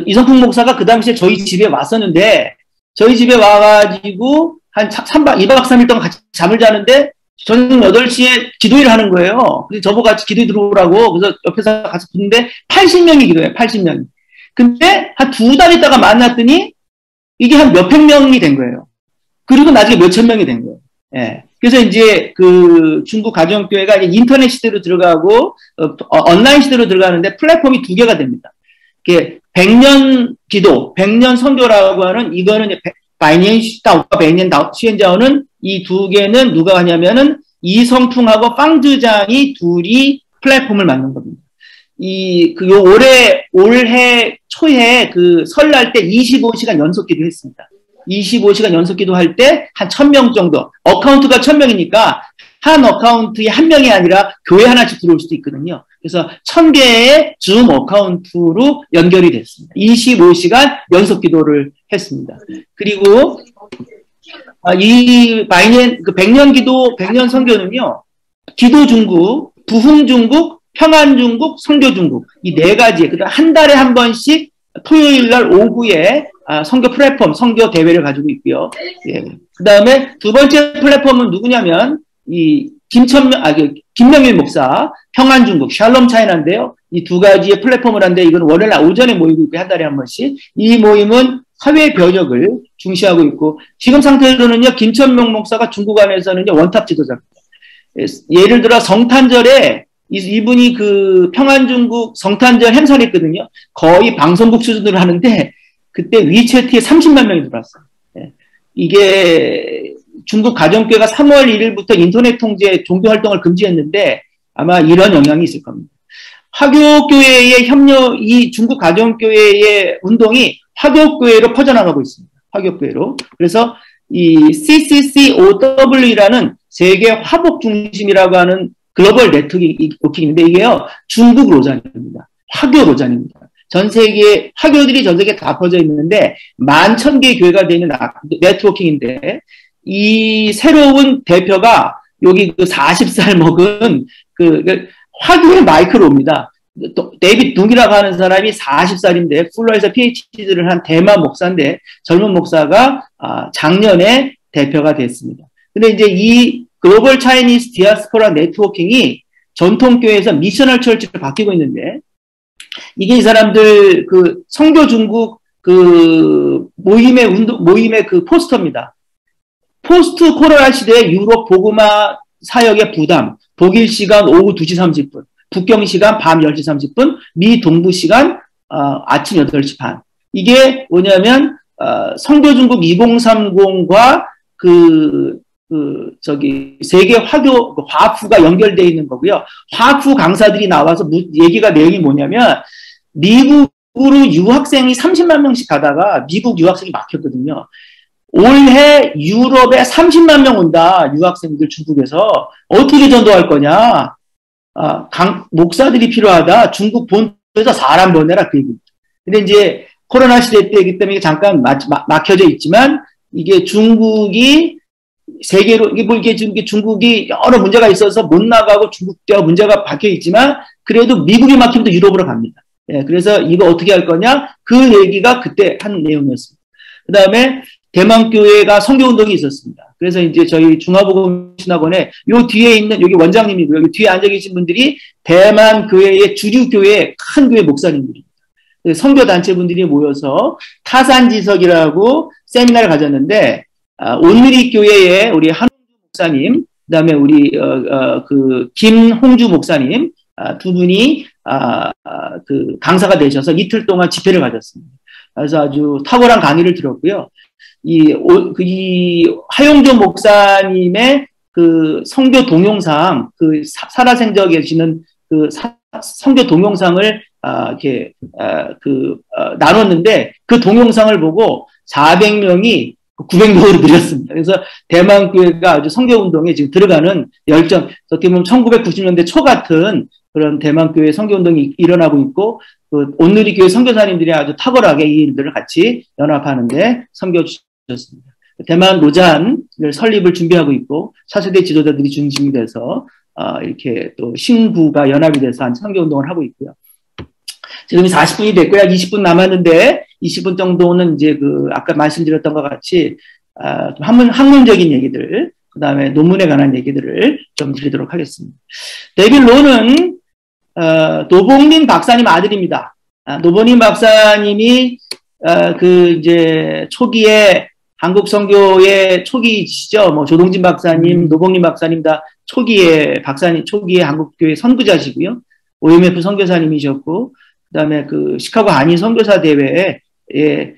이성풍 목사가 그 당시에 저희 집에 왔었는데, 저희 집에 와가지고 한 2박 3일 동안 같이 잠을 자는데, 저녁 8시에 기도회를 하는 거예요. 그래서 저보고 같이 기도회 들어오라고. 그래서 옆에서 가서 듣는데 80명이 기도해요. 80명이. 근데 한 2달 있다가 만났더니 이게 한 몇백 명이 된 거예요. 그리고 나중에 몇천 명이 된 거예요. 예. 그래서 이제 그 중국 가정교회가 이제 인터넷 시대로 들어가고 온라인 시대로 들어가는데 플랫폼이 2개가 됩니다. 이게 100년 기도, 100년 선교라고 하는 이거는 바이니엔다오와 베이니엔다오 시엔자오는 이 2개는 누가 하냐면은 이성풍하고 빵즈장이 둘이 플랫폼을 만든 겁니다. 올해 초에 그 설날 때 25시간 연속 기도했습니다. 25시간 연속 기도할 때 한 1000명 정도, 어카운트가 1000명이니까 한 어카운트에 한 명이 아니라 교회 하나씩 들어올 수도 있거든요. 그래서 1000개의 줌 어카운트로 연결이 됐습니다. 25시간 연속 기도를 했습니다. 그리고 이 바이니엔 그 100년 기도, 100년 선교는요, 기도 중국, 부흥 중국, 평안 중국, 선교 중국 이 4가지, 그다음 한 달에 한 번씩 토요일 날 오후에 선교 플랫폼, 선교 대회를 가지고 있고요. 예. 그 다음에 2번째 플랫폼은 누구냐면, 김명일 목사, 평안중국, 샬롬 차이나인데요. 이 2가지의 플랫폼을 하는데, 이건 월요일 오전에 모이고 있고, 한 달에 한 번씩. 이 모임은 사회 변혁을 중시하고 있고, 지금 상태로는요, 김천명 목사가 중국 안에서는요, 원탑 지도자입니다. 예를 들어 성탄절에 이분이 그 평안중국 성탄절 행사를 했거든요. 거의 방송국 수준으로 하는데, 그때 위챗에 30만 명이 들어왔어요. 예. 이게 중국 가정교회가 3월 1일부터 인터넷 통제 종교 활동을 금지했는데 아마 이런 영향이 있을 겁니다. 화교교회의 협력, 이 중국 가정교회의 운동이 화교교회로 퍼져나가고 있습니다. 화교교회로. 그래서 이 CCCOW라는 세계 화복 중심이라고 하는 글로벌 네트워킹인데 이게요, 중국 로잔입니다. 화교 로잔입니다. 전 세계, 화교들이 전 세계에 다 퍼져 있는데, 11,000개의 교회가 되는 네트워킹인데, 이 새로운 대표가 여기 그 40살 먹은 화교의 마이크로입니다. 데이빗 둥이라고 하는 사람이 40살인데, 풀러에서 PhD를 한 대만 목사인데, 젊은 목사가 작년에 대표가 됐습니다. 근데 이제 이 글로벌 차이니스 디아스포라 네트워킹이 전통교회에서 미셔널 철치로 바뀌고 있는데, 이게 이 사람들 그 선교 중국 그 모임의 그 포스터입니다. 포스트 코로나 시대의 유럽 복음화 사역의 부담, 독일 시간 오후 2시 30분, 북경 시간 밤 10시 30분, 미 동부 시간 아침 8시 반. 이게 뭐냐면 선교 중국 2030과 세계 화교, 화프가 연결되어 있는 거고요. 화프 강사들이 나와서 내용이 뭐냐면, 미국으로 유학생이 30만 명씩 가다가 미국 유학생이 막혔거든요. 올해 유럽에 30만 명 온다, 유학생들 중국에서. 어떻게 전도할 거냐? 목사들이 필요하다. 중국 본토에서 사람 보내라, 그 얘기입니다. 근데 이제 코로나 시대 때이기 때문에 잠깐 막혀져 있지만, 이게 중국이 세계로, 이게 중국이 여러 문제가 있어서 못 나가고 중국과 문제가 박혀 있지만, 그래도 미국이 막히면 또 유럽으로 갑니다. 예, 그래서 이거 어떻게 할 거냐? 그 얘기가 그때 한 내용이었습니다. 그 다음에 대만교회가 선교운동이 있었습니다. 그래서 이제 저희 중화복음신학원에 요 뒤에 있는, 여기 원장님이고요. 여기 뒤에 앉아 계신 분들이 대만교회의 주류교회, 큰 교회 목사님들입니다. 선교단체 분들이 모여서 타산지석이라고 세미나를 가졌는데, 온누리 교회의 우리 한홍주 목사님, 그 다음에 우리, 김홍주 목사님, 두 분이, 강사가 되셔서 이틀 동안 집회를 가졌습니다. 그래서 아주 탁월한 강의를 들었고요. 이 하용조 목사님의 그 선교 동영상, 그 살아생전에 계시는 그 선교 동영상을, 나눴는데 그 동영상을 보고 400명이 900명으로 늘렸습니다. 그래서 대만교회가 아주 선교운동에 지금 들어가는 열정, 어떻게 보면 1990년대 초 같은 그런 대만교회 선교운동이 일어나고 있고, 온누리 교회 선교사님들이 아주 탁월하게 이 일들을 같이 연합하는데 섬겨 주셨습니다. 대만 로잔을 설립을 준비하고 있고, 차세대 지도자들이 중심이 돼서, 이렇게 또 신구가 연합이 돼서 한 선교운동을 하고 있고요. 지금 40분이 됐고요. 약 20분 남았는데, 20분 정도는 이제 아까 말씀드렸던 것 같이, 학문적인 얘기들, 그 다음에 논문에 관한 얘기들을 좀 드리도록 하겠습니다. 데이빗 로는 노봉린 박사님 아들입니다. 노봉린 박사님이 이제 초기에 한국 선교의 초기시죠. 뭐 조동진 박사님, 노봉린 박사님 다 초기에 한국교회 선구자시고요. OMF 선교사님이셨고, 그다음에 시카고 한인 선교사 대회에 그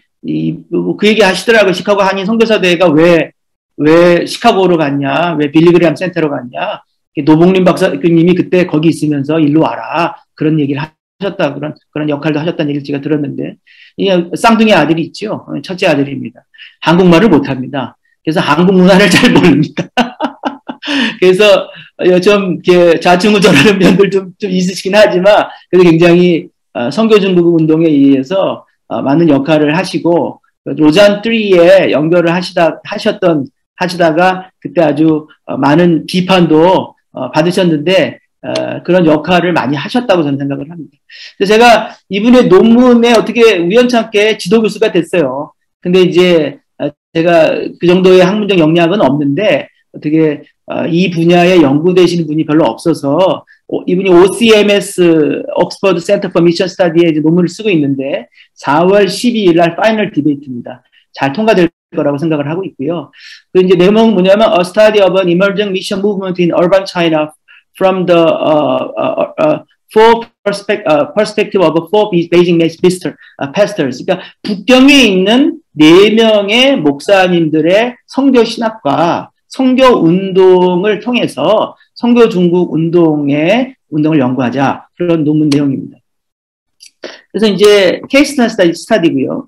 얘기 하시더라고요. 시카고 한인 선교사 대회가 왜 시카고로 갔냐, 왜 빌리그레함 센터로 갔냐. 노봉린 박사님이 그때 거기 있으면서 일로 와라. 그런 얘기를 하셨다. 그런 역할도 하셨다는 얘기를 제가 들었는데, 쌍둥이 아들이 있죠. 첫째 아들입니다. 한국말을 못합니다. 그래서 한국 문화를 잘 모릅니다. 그래서 좀 좌충우돌하는 면들 좀 있으시긴 하지만, 그래도 굉장히 선교중국 운동에 의해서 많은 역할을 하시고, 로잔 3에 연결을 하시다가 그때 아주 많은 비판도 받으셨는데, 그런 역할을 많이 하셨다고 저는 생각을 합니다. 그래서 제가 이분의 논문에 어떻게 우연찮게 지도교수가 됐어요. 근데 이제 제가 그 정도의 학문적 역량은 없는데, 어떻게 이 분야에 연구되시는 분이 별로 없어서 이분이 OCMS 옥스퍼드 센터 포 미션 스터디에 이제 논문을 쓰고 있는데 4월 12일 날 파이널 디베이트입니다. 잘 통과될 거라고 생각을 하고 있고요. 그 이제 내용은 뭐냐면 A study of an emerging mission movement in urban China from the perspective of four Beijing pastors. 그러니까 북경에 있는 4명의 목사님들의 선교 신학과 선교 운동을 통해서 선교 중국 운동을 연구하자. 그런 논문 내용입니다. 그래서 이제 케이스 스타디고요.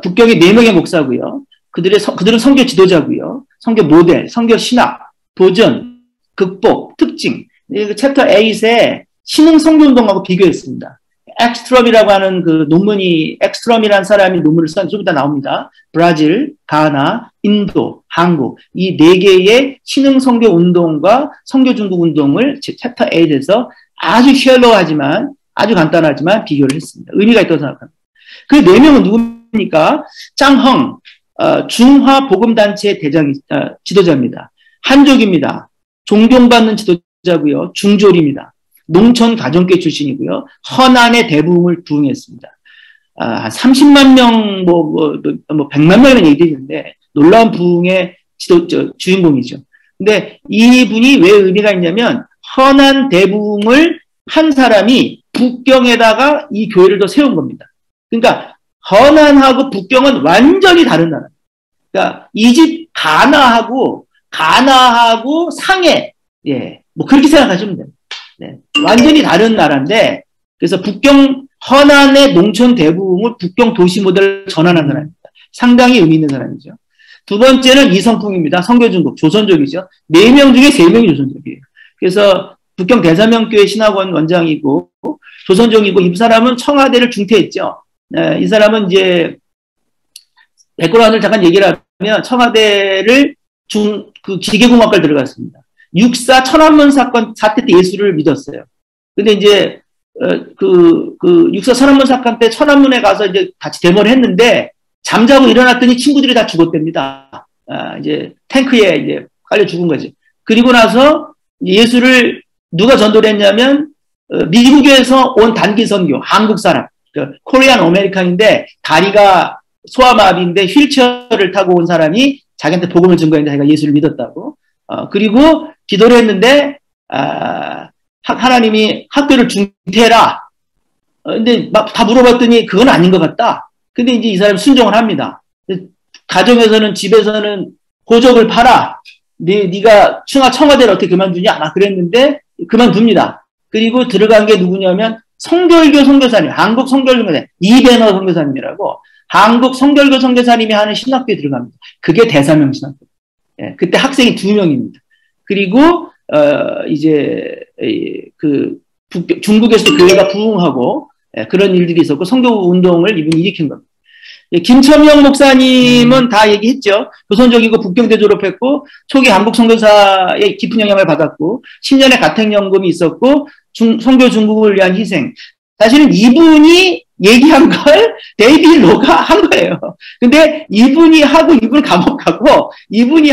북경의 4명의 목사고요. 그들은 선교 지도자고요. 선교 모델, 선교 신학, 도전, 극복, 특징. 챕터 8에 신흥 선교 운동하고 비교했습니다. 엑스트럼이라고 하는 엑스트럼이라는 사람이 논문을 쓴 좀 이따 나옵니다. 브라질, 가나, 인도, 한국 이 4개의 신흥 선교 운동과 선교 중국 운동을 챕터 8에서 아주 셜로하지만 아주 간단하지만 비교를 했습니다. 의미가 있다고 생각합니다. 그 4명은 누굽니까? 짱헝 중화 복음단체 지도자입니다. 한족입니다. 존경받는 지도자고요. 중졸입니다. 농촌 가정교 출신이고요. 허난의 대부흥을 부흥했습니다. 한 30만 명, 100만 명이라는 얘기도 있는데, 놀라운 부흥의 주인공이죠. 근데 이분이 왜 의미가 있냐면, 허난 대부흥을 한 사람이 북경에다가 이 교회를 더 세운 겁니다. 그러니까, 허난하고 북경은 완전히 다른 나라. 그러니까, 이 집 가나하고 상해, 그렇게 생각하시면 됩니다. 네, 완전히 다른 나라인데, 그래서 허난의 농촌 대부흥을 북경 도시 모델로 전환한 사람입니다. 상당히 의미 있는 사람이죠. 두 번째는 이성풍입니다. 선교중국, 조선족이죠. 4명 중에 3명이 조선족이에요. 그래서 북경 대사명교회 신학원 원장이고, 조선족이고, 이 사람은 청와대를 중퇴했죠. 이 사람은 이제, 백그라운드를 잠깐 얘기를 하면, 청와대를 기계공학과를 들어갔습니다. 육사 천안문 사태 때 예수를 믿었어요. 근데 이제, 육사 천안문 사건 때 천안문에 가서 이제 같이 데모를 했는데, 잠자고 일어났더니 친구들이 다 죽었답니다. 이제 탱크에 이제 깔려 죽은 거죠. 그리고 나서 예수를 누가 전도를 했냐면, 미국에서 온 단기 선교, 한국 사람, 코리안 아메리칸인데, 다리가 소아마비인데 휠체어를 타고 온 사람이 자기한테 복음을 증거했는데 자기가 예수를 믿었다고. 그리고 기도를 했는데, 하나님이 학교를 중퇴해라. 근데 다 물어봤더니 그건 아닌 것 같다. 근데 이제 이 사람이 순종을 합니다. 가정에서는, 집에서는 호적을 팔아. 네가 청와대를 어떻게 그만두냐? 막 그랬는데 그만둡니다. 그리고 들어간 게 누구냐면 성결교 선교사님, 한국 성결교 선교사님, 이배너 선교사님이라고 한국 성결교 선교사님이 하는 신학교에 들어갑니다. 그게 대사명 신학교. 그때 학생이 2명입니다. 그리고 이제 중국에서도 교회가 부흥하고 그런 일들이 있었고 선교 운동을 이분이 일으킨 겁니다. 김첨영 목사님은 다 얘기했죠. 조선족이고 북경대 졸업했고 초기 한국 선교사의 깊은 영향을 받았고 10년의 가택연금이 있었고 선교 중국을 위한 희생. 사실은 이분이 얘기한 걸 데이빗 로가 한 거예요. 근데 이분이 하고 이분 감옥 가고 이분이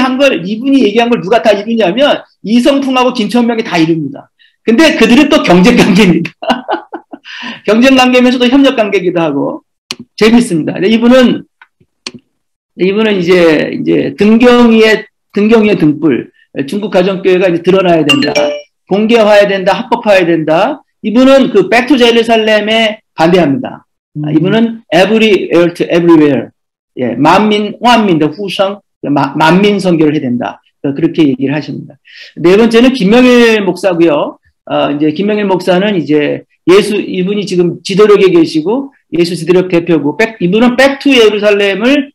얘기한 걸 누가 다 이루냐면 이성풍하고 김천명이 다 이룹니다. 근데 그들은 또 경쟁 관계입니다. 경쟁 관계면서도 협력 관계이기도 하고 재밌습니다. 이분은 이제 등경위의 등불, 중국 가정교회가 이제 드러나야 된다, 공개화해야 된다, 합법화해야 된다. 이분은 그 백투 제루살렘에 반대합니다. 이분은 everywhere to everywhere, 예, 만민 후성, 만민 선교를 해야 된다. 그렇게 얘기를 하십니다. 네 번째는 김명일 목사고요. 이제 김명일 목사는 이제 이분이 지금 지도력에 계시고 예수 지도력 대표고, 이분은 백투 예루살렘을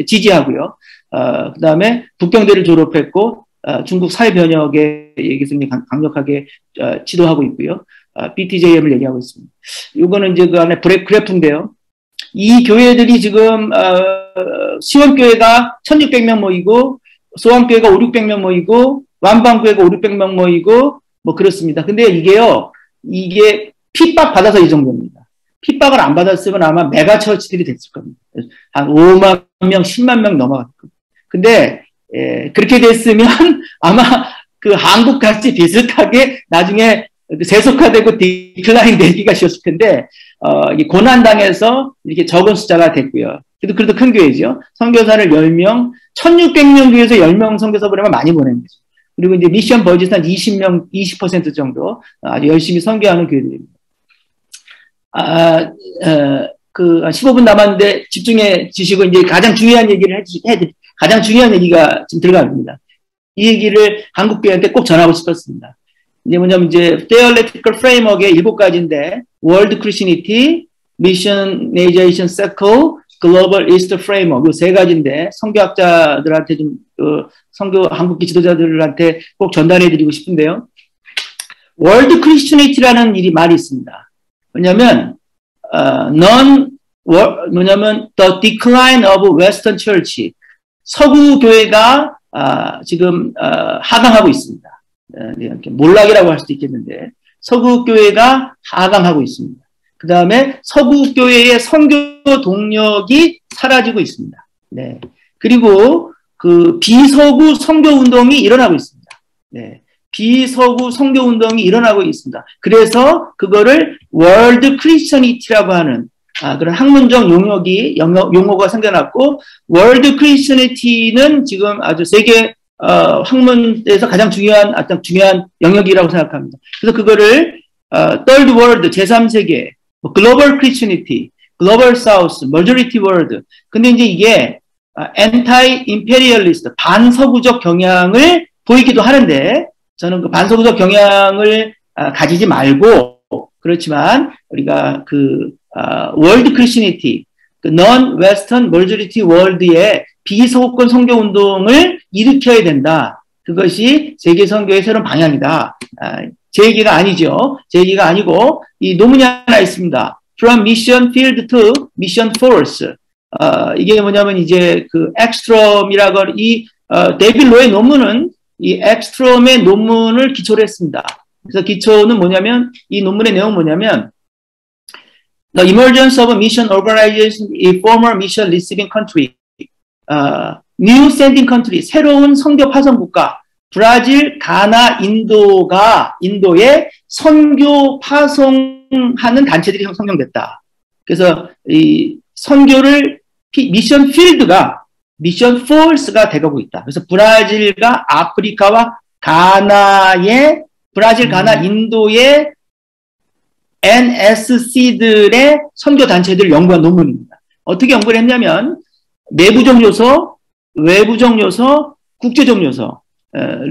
지지하고요. 그 다음에 북경대를 졸업했고, 중국 사회변혁에 굉장히 강력하게 지도하고 있고요. BTJM을 얘기하고 있습니다. 이거는 이제 그 안에 그래프인데요. 이 교회들이 지금, 시원교회가 1600명 모이고, 소왕교회가 500~600명 모이고, 완방교회가 500~600명 모이고, 뭐 그렇습니다. 근데 이게 핍박 받아서 이 정도입니다. 핍박을 안 받았으면 아마 메가처치들이 됐을 겁니다. 한 5만 명, 10만 명 넘어갔을 겁니다. 근데, 그렇게 됐으면 아마 그 한국 같이 비슷하게 나중에 세속화되고 디클라인 되기가 쉬웠을 텐데, 고난당해서 이렇게 적은 숫자가 됐고요. 그래도 큰 교회죠. 선교사를 10명, 1600명 교회에서 10명 선교사 보내면 많이 보내는 거죠. 그리고 이제 미션 버짓 한 20명, 20% 정도 아주 열심히 선교하는 교회들입니다. 15분 남았는데 집중해 주시고 이제 가장 중요한 얘기를 가장 중요한 얘기가 지금 들어갑니다. 이 얘기를 한국 교회한테 꼭 전하고 싶었습니다. 이제 뭐냐면 이제 Theological Framework의 7가지인데 World Christianity, Missionization Circle, Global East Framework 이 3가지인데 선교학자들한테 좀 한국계 지도자들한테 꼭 전달해드리고 싶은데요. World Christianity라는 말이 있습니다. 뭐냐면 The Decline of Western Church, 서구 교회가 지금 하강하고 있습니다. 몰락이라고 할 수도 있겠는데 서구 교회가 하강하고 있습니다. 그 다음에 서구 교회의 선교 동력이 사라지고 있습니다. 네. 그리고 그 비서구 선교 운동이 일어나고 있습니다. 네. 비서구 선교 운동이 일어나고 있습니다. 그래서 그거를 월드 크리스천이티라고 하는 그런 학문적 용어가 생겨났고, 월드 크리스천이티는 지금 아주 세계 학문에서 가장 중요한 영역이라고 생각합니다. 그래서 그거를 third world, 제3세계, global Christianity, global south, majority world. 근데 이제 이게 anti-imperialist, 반서구적 경향을 보이기도 하는데, 저는 그 반서구적 경향을 가지지 말고, 그렇지만 우리가 world Christianity, 그 non-western majority world의 비서구권 선교 운동을 일으켜야 된다. 그것이 세계 선교의 새로운 방향이다. 제 얘기가 아니죠. 제 얘기가 아니고 이 논문이 하나 있습니다. From Mission Field to Mission Force. 이게 뭐냐면 이제 그 엑스트롬이라고 데이빗 로의 논문은 이 엑스트롬의 논문을 기초로 했습니다. 그래서 기초는 뭐냐면 이 논문의 내용은 뭐냐면 The emergence of mission organization in former mission receiving country. New sending country, 새로운 선교 파송 국가, 브라질, 가나, 인도의 선교 파송하는 단체들이 선정됐다. 그래서 이 선교를 미션 필드가 미션 포스가 돼가고 있다. 그래서 브라질과 아프리카와 브라질, 가나, 인도의 NSC들의 선교 단체들을 연구한 논문입니다. 어떻게 연구를 했냐면 내부적 요소, 외부적 요소, 국제적 요소,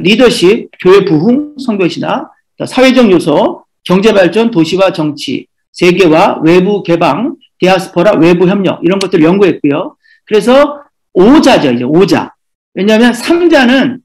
리더십, 교회 부흥, 선교 신학, 사회적 요소, 경제발전, 도시와 정치, 세계화, 외부 개방, 디아스포라, 외부 협력 이런 것들을 연구했고요. 그래서 5자죠, 이제 5자. 왜냐하면 3자는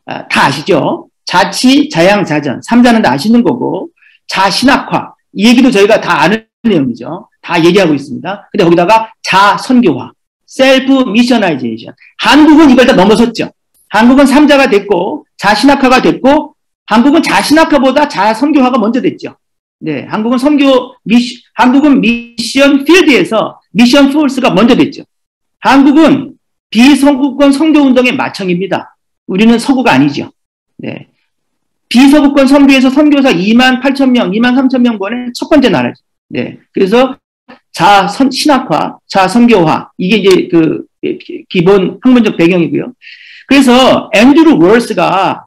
다 아시죠? 자치, 자양, 자전. 3자는 다 아시는 거고, 자신학화. 이 얘기도 저희가 다 아는 내용이죠. 다 얘기하고 있습니다. 근데 거기다가 자선교화, 셀프 미셔나이제이션. 한국은 이걸 다 넘어섰죠. 한국은 3자가 됐고, 자신학화가 됐고, 한국은 자신학화보다 자선교화가 먼저 됐죠. 네, 한국은 미션 필드에서 미션 포스가 먼저 됐죠. 한국은 비서구권 선교운동의 마청입니다. 우리는 서구가 아니죠. 네. 비서구권 선교에서 선교사 2만 8천 명, 2만 3천 명 보낸 첫 번째 나라죠. 네. 그래서 신학화, 선교화, 이게 이제 그 기본 학문적 배경이고요. 그래서 앤드루 월스가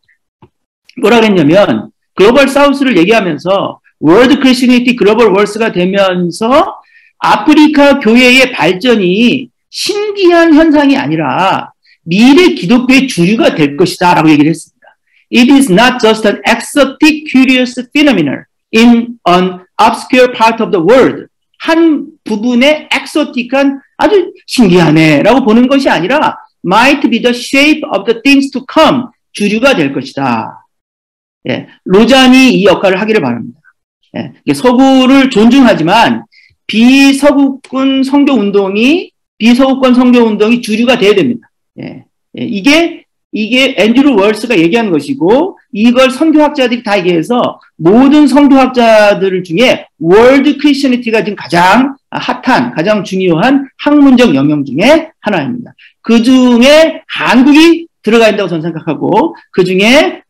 뭐라 그랬냐면 글로벌 사우스를 얘기하면서 월드 크리스티니티 글로벌 월스가 되면서 아프리카 교회의 발전이 신기한 현상이 아니라 미래 기독교의 주류가 될 것이다 라고 얘기를 했습니다. It is not just an exotic curious phenomenon in an obscure part of the world. 한 부분의 엑소틱한 아주 신기하네 라고 보는 것이 아니라 might be the shape of the things to come. 주류가 될 것이다. 예, 로잔이 이 역할을 하기를 바랍니다. 예, 서구를 존중하지만 비서구권 선교운동이 주류가 돼야 됩니다. 예, 예, 이게 앤드루 월스가 얘기하는 것이고 이걸 선교학자들이 다 얘기해서 모든 선교학자들 중에 월드 크리스천리티가 지금 가장 핫한 가장 중요한 학문적 영역 중에 하나입니다. 그 중에 한국이 들어가야 된다고 저는 생각하고 그 중에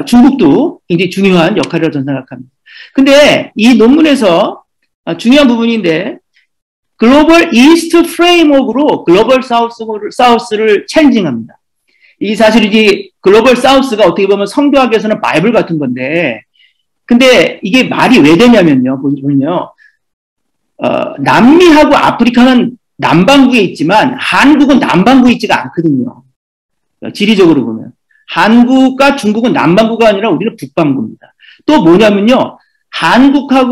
중국도 굉장히 중요한 역할이라고 저는 생각합니다. 근데 이 논문에서 중요한 부분인데 글로벌 이스트 프레임워크로 글로벌 사우스를 챌린징합니다. 이 사실 이제 글로벌 사우스가 어떻게 보면 성교학에서는 바이블 같은 건데, 근데 이게 말이 왜 되냐면요, 보면요, 남미하고 아프리카는 남반구에 있지만 한국은 남반구에 있지가 않거든요. 지리적으로 보면 한국과 중국은 남반구가 아니라 우리는 북반구입니다. 또 뭐냐면요, 한국과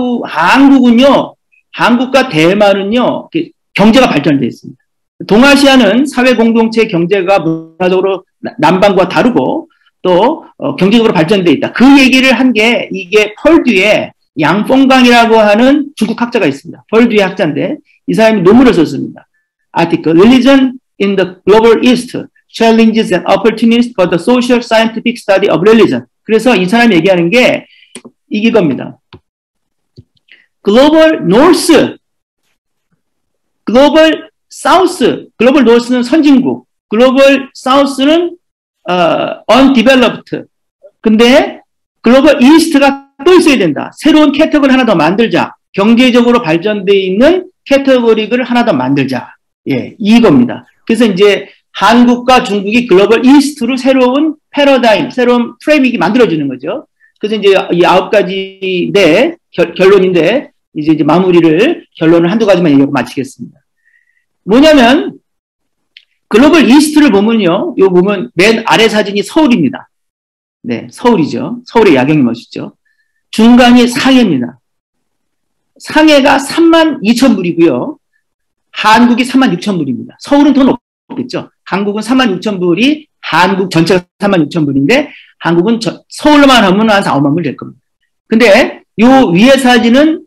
대만은요 경제가 발전되어 있습니다. 동아시아는 사회 공동체 경제가 문화적으로 남반구와 다르고 또 경제적으로 발전되어 있다. 그 얘기를 한 게 이게 펄듀의 양봉강이라고 하는 중국 학자가 있습니다. 펄듀의 학자인데 이 사람이 논문을 썼습니다. 아티클 Religion in the Global East Challenges and Opportunities for the Social Scientific Study of Religion. 그래서 이 사람이 얘기하는 게 이겁니다. 글로벌 노스, 글로벌 사우스, 글로벌 노스는 선진국, 글로벌 사우스는 undeveloped. 근데 글로벌 이스트가 또 있어야 된다. 새로운 캐테고리 하나 더 만들자. 경제적으로 발전되어 있는 캐테고리를 하나 더 만들자. 예, 이겁니다. 그래서 이제 한국과 중국이 글로벌 이스트로 새로운 패러다임, 새로운 프레임이 만들어지는 거죠. 그래서 이제 이 9가지인데 결론인데 이제 결론을 한두 가지만 얘기하고 마치겠습니다. 뭐냐면 글로벌 이스트를 보면요, 요 보면 맨 아래 사진이 서울입니다. 네, 서울이죠. 서울의 야경이 멋있죠. 중간이 상해입니다. 상해가 32,000불이고요. 한국이 36,000불입니다. 서울은 더 높겠죠. 한국은 36,000불이 한국 전체가 36,000불인데 한국은 서울로만 하면 한 4, 5만 불 될 겁니다. 근데 요 위에 사진은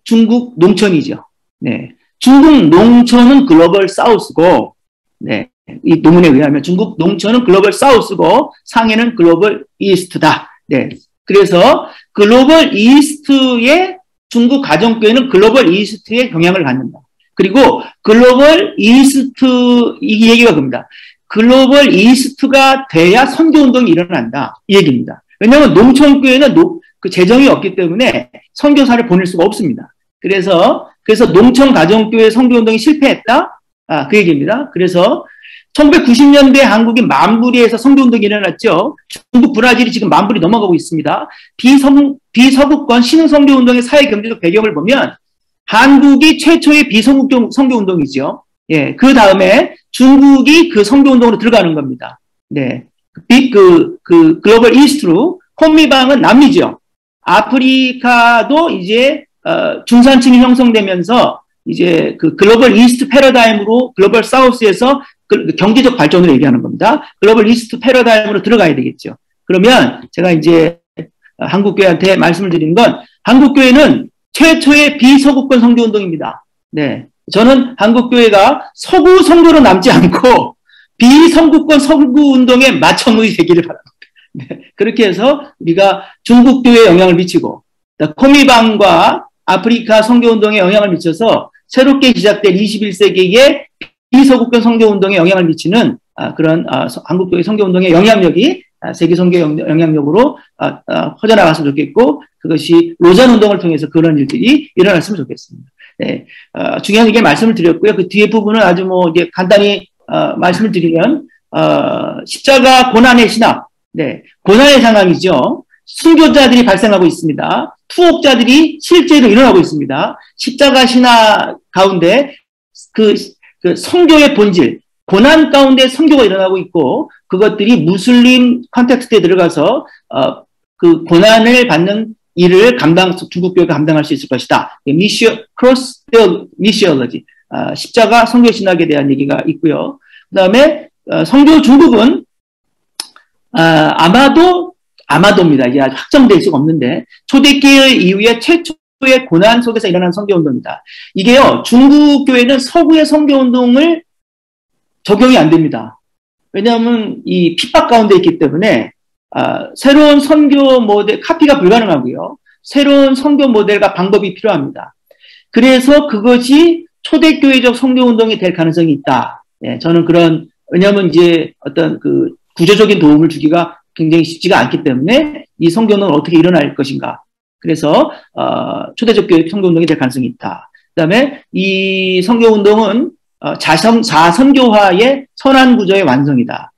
중국 농촌이죠. 네. 중국 농촌은 글로벌 사우스고, 네. 이 논문에 의하면 중국 농촌은 글로벌 사우스고, 상해는 글로벌 이스트다. 네. 그래서 글로벌 이스트의 중국 가정교회는 글로벌 이스트의 경향을 갖는다. 그리고 글로벌 이스트, 이 얘기가 그겁니다. 글로벌 이스트가 돼야 선교운동이 일어난다. 이 얘기입니다. 왜냐하면 농촌교회는 그 재정이 없기 때문에 선교사를 보낼 수가 없습니다. 그래서 농촌 가정교회 선교운동이 실패했다. 그 얘기입니다. 그래서 1990년대 한국이 만부리에서 선교운동이 일어났죠. 중국, 브라질이 지금 만부리 넘어가고 있습니다. 비서구권 신흥선교운동의 사회경제적 배경을 보면 한국이 최초의 비서구권 선교운동이죠. 예, 그 다음에 중국이 그 선교운동으로 들어가는 겁니다. 네, 글로벌 이스트로 혼미방은 남미죠. 아프리카도 이제 중산층이 형성되면서 이제 그 글로벌 이스트 패러다임으로 글로벌 사우스에서 경제적 발전을 얘기하는 겁니다. 글로벌 이스트 패러다임으로 들어가야 되겠죠. 그러면 제가 이제 한국교회한테 말씀을 드리는 건 한국교회는 최초의 비서구권 선교운동입니다. 네, 저는 한국교회가 서구 선교로 남지 않고 비서구권 선교운동의 마청이 되기를 바랍니다. 네, 그렇게 해서 우리가 중국교회에 영향을 미치고 코미방과 아프리카 선교운동에 영향을 미쳐서 새롭게 시작된 21세기의 비서구권 선교운동에 영향을 미치는 그런 한국교회 선교운동의 영향력이 세계 선교 영향력으로 퍼져나갔으면 좋겠고, 그것이 로잔운동을 통해서 그런 일들이 일어났으면 좋겠습니다. 네, 중요한 얘기 말씀을 드렸고요. 그 뒤에 부분은 아주 뭐 이게 간단히 말씀을 드리면 십자가 고난의 신학, 네, 고난의 상황이죠. 순교자들이 발생하고 있습니다. 투옥자들이 실제로 일어나고 있습니다. 십자가 신학 가운데 그 선교의 본질, 고난 가운데 선교가 일어나고 있고, 그것들이 무슬림 컨텍스트에 들어가서 그 고난을 받는 일을 중국 교회가 감당할 수 있을 것이다. 크로스 미시올로지, 십자가 선교 신학에 대한 얘기가 있고요. 그다음에 선교 중국은 아마도입니다. 이게 아주 확정될 수가 없는데 초대교회 이후에 최초의 고난 속에서 일어난 선교운동이다. 이게요, 중국 교회는 서구의 선교운동을 적용이 안 됩니다. 왜냐하면 이 핍박 가운데 있기 때문에 새로운 선교 모델 카피가 불가능하고요. 새로운 선교 모델과 방법이 필요합니다. 그래서 그것이 초대교회적 선교운동이 될 가능성이 있다. 예, 저는 왜냐하면 이제 어떤 그 구조적인 도움을 주기가 굉장히 쉽지가 않기 때문에 이 선교운동은 어떻게 일어날 것인가. 그래서 초대적 교회 선교운동이 될 가능성이 있다. 그다음에 이 선교운동은 자선교화의 선한 구조의 완성이다.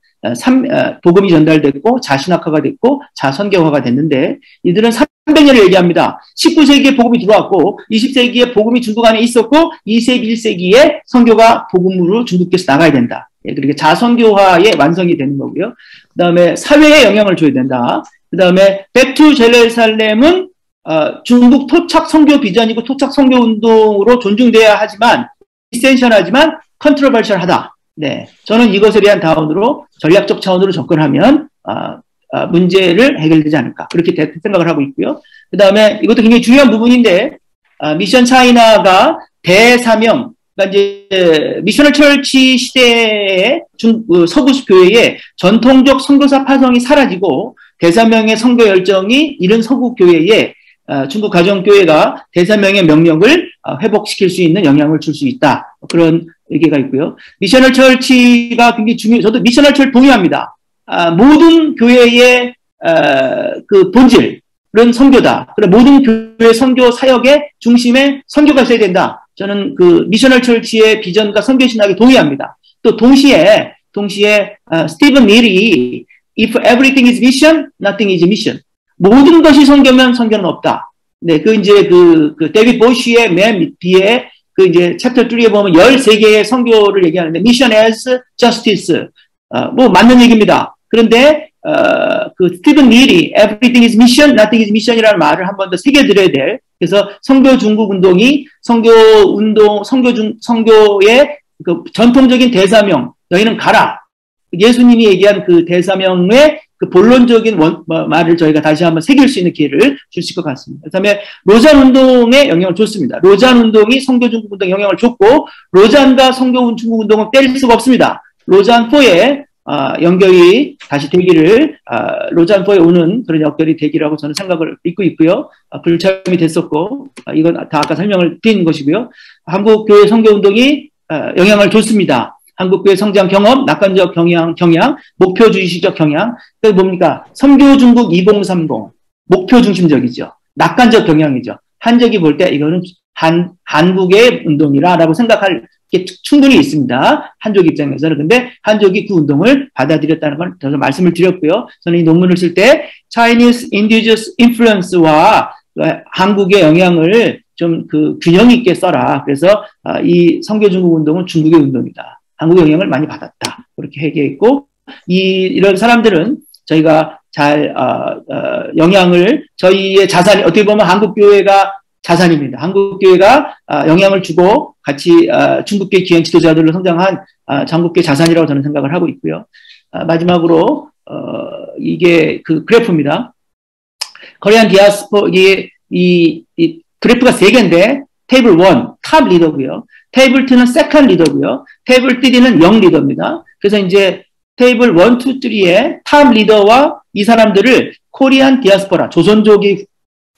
복음이 전달됐고 자신학화가 됐고 자선교화가 됐는데, 이들은 300년을 얘기합니다. 19세기에 복음이 들어왔고 20세기에 복음이 중국 안에 있었고 21세기에 선교가 복음으로 중국에서 나가야 된다. 그렇게 자선교화의 완성이 되는 거고요. 그 다음에 사회에 영향을 줘야 된다. 그 다음에 백투 제루살렘은 중국 토착 선교 비전이고 토착 선교 운동으로 존중돼야 하지만 이센셜하지만 컨트로버셜하다. 네, 저는 이것에 대한 다운으로 전략적 차원으로 접근하면 문제를 해결되지 않을까, 그렇게 생각을 하고 있고요. 그 다음에 이것도 굉장히 중요한 부분인데, 미션 차이나가 대사명, 그러니까 이제 미셔널 철치 시대의 서구 교회의 전통적 선교사 파송이 사라지고 대사명의 선교 열정이 이른 서구 교회에 중국 가정교회가 대사명의 명령을 회복시킬 수 있는 영향을 줄 수 있다. 그런 얘기가 있고요. 미셔널 철치가 굉장히 중요해요. 저도 미셔널 철치 동의합니다. 모든 교회의 그 본질은 선교다. 그래, 모든 교회 선교 사역의 중심에 선교가 있어야 된다. 저는 그 미셔널 철치의 비전과 선교 신학에 동의합니다. 또 동시에 스티븐 밀이 If everything is mission, nothing is mission. 모든 것이 선교면 선교는 없다. 네, 이제 데이비드 보쉬의 맨 뒤에 이제 챕터 3에 보면 13개의 선교를 얘기하는데, mission as justice. 뭐 맞는 얘기입니다. 그런데 스티븐 밀이 everything is mission, nothing is mission이라는 말을 한 번 더 새겨드려야 될. 그래서 선교 중국 운동이 선교의 그 전통적인 대사명, 너희는 가라. 예수님이 얘기한 그 대사명의 그 본론적인 말을 저희가 다시 한번 새길 수 있는 기회를 주실 것 같습니다. 그 다음에 로잔 운동에 영향을 줬습니다. 로잔 운동이 선교 중국 운동에 영향을 줬고, 로잔과 선교 중국 운동은 뗄 수가 없습니다. 로잔 4에 연결이 다시 되기를, 로잔 4에 오는 그런 연결이 되기라고 저는 생각을 믿고 있고요. 불참이 됐었고, 이건 다 아까 설명을 드린 것이고요. 한국교회 선교운동이 영향을 줬습니다. 한국교회 성장 경험, 낙관적 경향, 목표주의식 경향. 그게 뭡니까? 선교 중국 2030. 목표 중심적이죠. 낙관적 경향이죠. 한적이 볼 때 이거는 한국의 운동이라고 생각할 게 충분히 있습니다. 한족 입장에서는. 근데 한족이 그 운동을 받아들였다는 걸 저는 말씀을 드렸고요. 저는 이 논문을 쓸 때 Chinese Indigenous Influence와 한국의 영향을 좀 균형 있게 써라. 그래서 이 선교 중국 운동은 중국의 운동이다. 한국의 영향을 많이 받았다. 그렇게 얘기했고, 이런 사람들은 저희가 잘 영향을, 저희의 자산이 어떻게 보면 한국교회가 자산입니다. 한국교회가 영향을 주고 같이 중국계 기행 지도자들로 성장한 한국교회 자산이라고 저는 생각을 하고 있고요. 마지막으로 이게 그 그래프입니다. 코리안 디아스포, 이 그래프가 3개인데 테이블 1, 탑 리더고요. 테이블 2는 세컨 리더고요. 테이블 3는 영 리더입니다. 그래서 이제 테이블 1, 2, 3의 탑 리더와 이 사람들을 코리안 디아스포라, 조선족이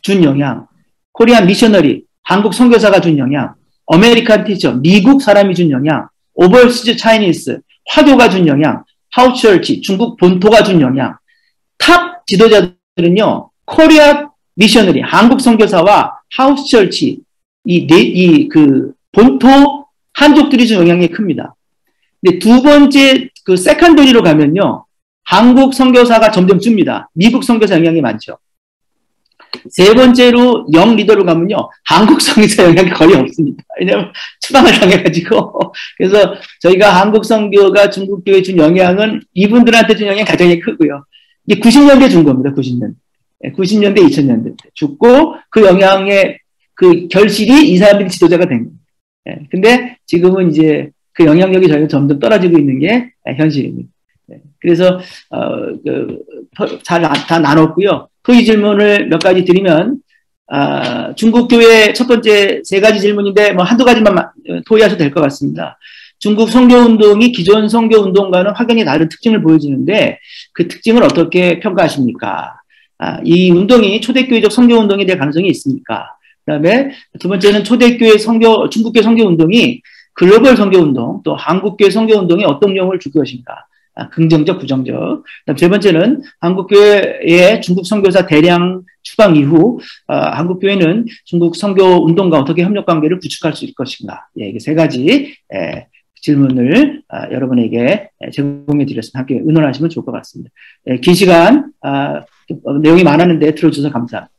준 영향, 코리안 미셔너리, 한국 선교사가 준 영향, 아메리칸 티처, 미국 사람이 준 영향, 오버시즈 차이니스, 화교가 준 영향, 하우스처치, 중국 본토가 준 영향, 탑 지도자들은요, 코리아 미셔너리, 한국 선교사와 하우스처치, 그 본토 한족들이 준 영향이 큽니다. 근데 두 번째 그 세컨더리로 가면요, 한국 선교사가 점점 줍니다. 미국 선교사 영향이 많죠. 세 번째로 영 리더로 가면요, 한국 선교사 영향이 거의 없습니다. 왜냐하면 추방을 당해가지고. 그래서 저희가 한국 선교가 중국 교회에 준 영향은 이분들한테 준 영향이 가장 크고요. 이게 90년대 준 겁니다. 90년대. 90년대, 2000년대 때 죽고 그 영향의 그 결실이 이 사람들이 지도자가 된 겁니다. 근데 지금은 이제 그 영향력이 저희가 점점 떨어지고 있는 게 현실입니다. 그래서 다 나눴고요. 그 질문을 몇 가지 드리면 중국 교회 첫 번째 세 가지 질문인데 뭐 한두 가지만 토의하셔도 될 것 같습니다. 중국 선교운동이 기존 선교운동과는 확연히 다른 특징을 보여주는데 그 특징을 어떻게 평가하십니까? 이 운동이 초대교회적 선교운동이 될 가능성이 있습니까? 그 다음에 두 번째는 초대교회 중국교회 선교운동이 글로벌 선교운동, 또 한국교회 선교운동에 어떤 영향을 줄 것인가? 긍정적, 부정적. 그다음 세 번째는 한국교회의 중국 선교사 대량 추방 이후 한국교회는 중국 선교운동과 어떻게 협력관계를 구축할 수 있을 것인가? 예, 이게 세 가지 질문을 여러분에게 제공해 드렸습니다. 함께 의논하시면 좋을 것 같습니다. 긴 시간 내용이 많았는데 들어주셔서 감사합니다.